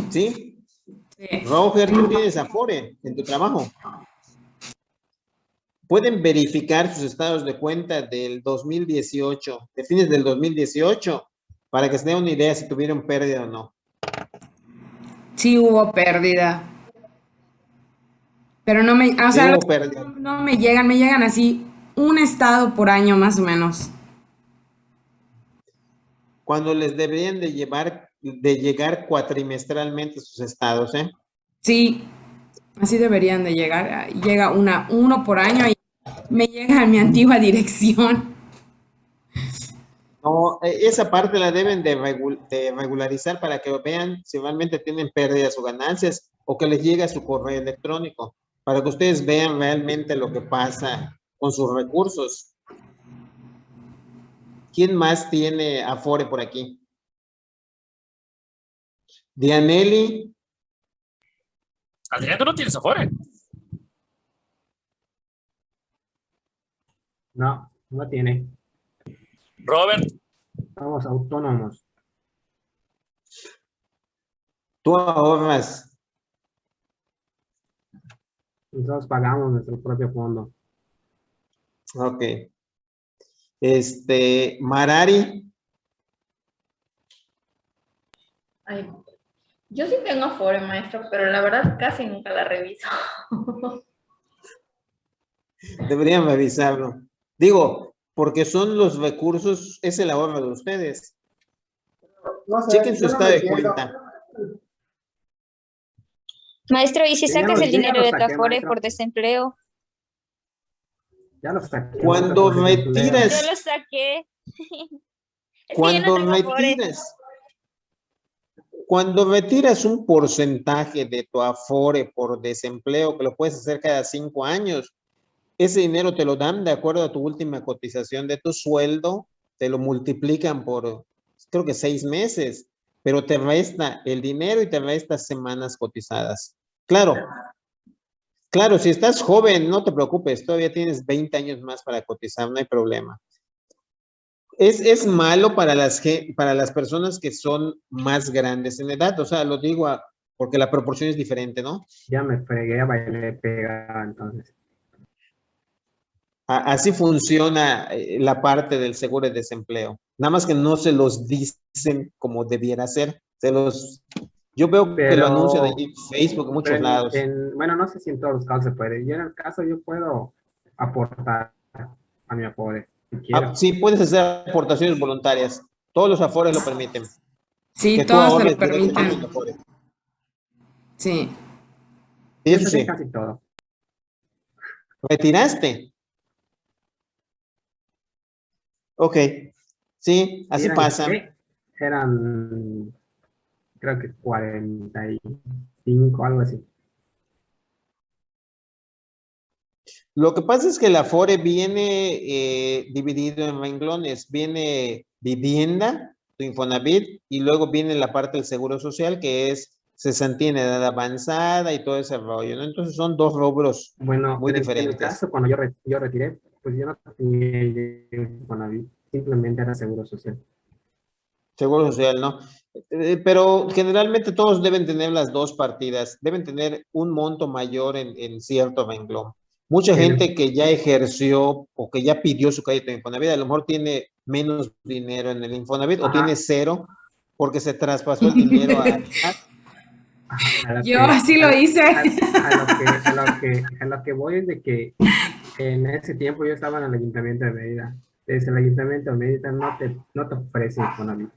¿Sí? Sí. Roger, tú tienes afore en tu trabajo. Pueden verificar sus estados de cuenta del 2018, de fines del 2018, para que se den una idea si tuvieron pérdida o no. Sí hubo pérdida. Pero no me, o sea, Tengo pérdida. no me llegan así un estado por año más o menos. Cuando les deberían de llegar cuatrimestralmente sus estados, ¿eh? Sí, así deberían de llegar. Llega uno por año y me llega a mi antigua dirección. No, esa parte la deben de regularizar para que vean si realmente tienen pérdidas o ganancias o que les llegue a su correo electrónico, para que ustedes vean realmente lo que pasa con sus recursos. ¿Quién más tiene Afore por aquí? Dianelli, Adrián, tú no tienes Afore. No, no tiene. Robert, Somos autónomos. tú ahorras. Nosotros pagamos nuestro propio fondo. Ok. Marari, Ay, yo sí tengo Afore, maestro, pero la verdad casi nunca la reviso. deberían revisarlo. Digo, porque son los recursos, es el ahorro de ustedes. No sé, Chequen su yo no estado me de entiendo. cuenta. Maestro, ¿y si Sí, ya sacas lo- el yo ya dinero lo de tu saqué, Afore maestro. por desempleo? Ya lo saqué, maestro, Cuando por desempleo. Yo retiras, lo saqué. Es que yo no cuando tengo Afore. cuando retiras un porcentaje de tu Afore por desempleo, que lo puedes hacer cada 5 años, ese dinero te lo dan de acuerdo a tu última cotización de tu sueldo, te lo multiplican por, creo que 6 meses, pero te resta el dinero y te resta semanas cotizadas. Claro, si estás joven, no te preocupes, todavía tienes 20 años más para cotizar, no hay problema. Es malo para para las personas que son más grandes en edad, o sea, lo digo porque la proporción es diferente, ¿no? Ya me fregué a bailar pegada, entonces. Así funciona la parte del seguro de desempleo. Nada más que no se los dicen como debiera ser. Yo veo que lo anuncian Pero, ahí en Facebook, en pero muchos lados. bueno, no sé si en todos los casos se puede. Yo en el caso yo puedo aportar a mi Afore, si quiero. Sí, puedes hacer aportaciones voluntarias. Todos los Afores lo permiten. Sí, Que tú todos te lo ahorres directamente en permiten. tu Afore. Sí. Yo Eso saqué sí. casi todo. ¿Retiraste? Ok. Sí, así Eran, pasa. ¿qué? Eran, creo que 45, algo así. Lo que pasa es que el Afore viene dividido en renglones. Viene vivienda, tu Infonavit, y luego viene la parte del Seguro Social, que es cesantía en edad avanzada y todo ese rollo, ¿no? Entonces son dos rubros Bueno, muy en el diferentes. caso cuando yo retiré, pues yo no tenía Infonavit, simplemente era Seguro Social. Seguro Social, ¿no? Pero generalmente todos deben tener las dos partidas, deben tener un monto mayor en cierto renglón. Mucha En el- gente que ya ejerció o que ya pidió su crédito de Infonavit, a lo mejor tiene menos dinero en el Infonavit o tiene Ajá, cero porque se traspasó el dinero a a lo Yo que, así lo hice. a lo que voy es de que en ese tiempo yo estaba en el Ayuntamiento de Mérida. Desde el Ayuntamiento de Mérida no te ofrece Infonavit.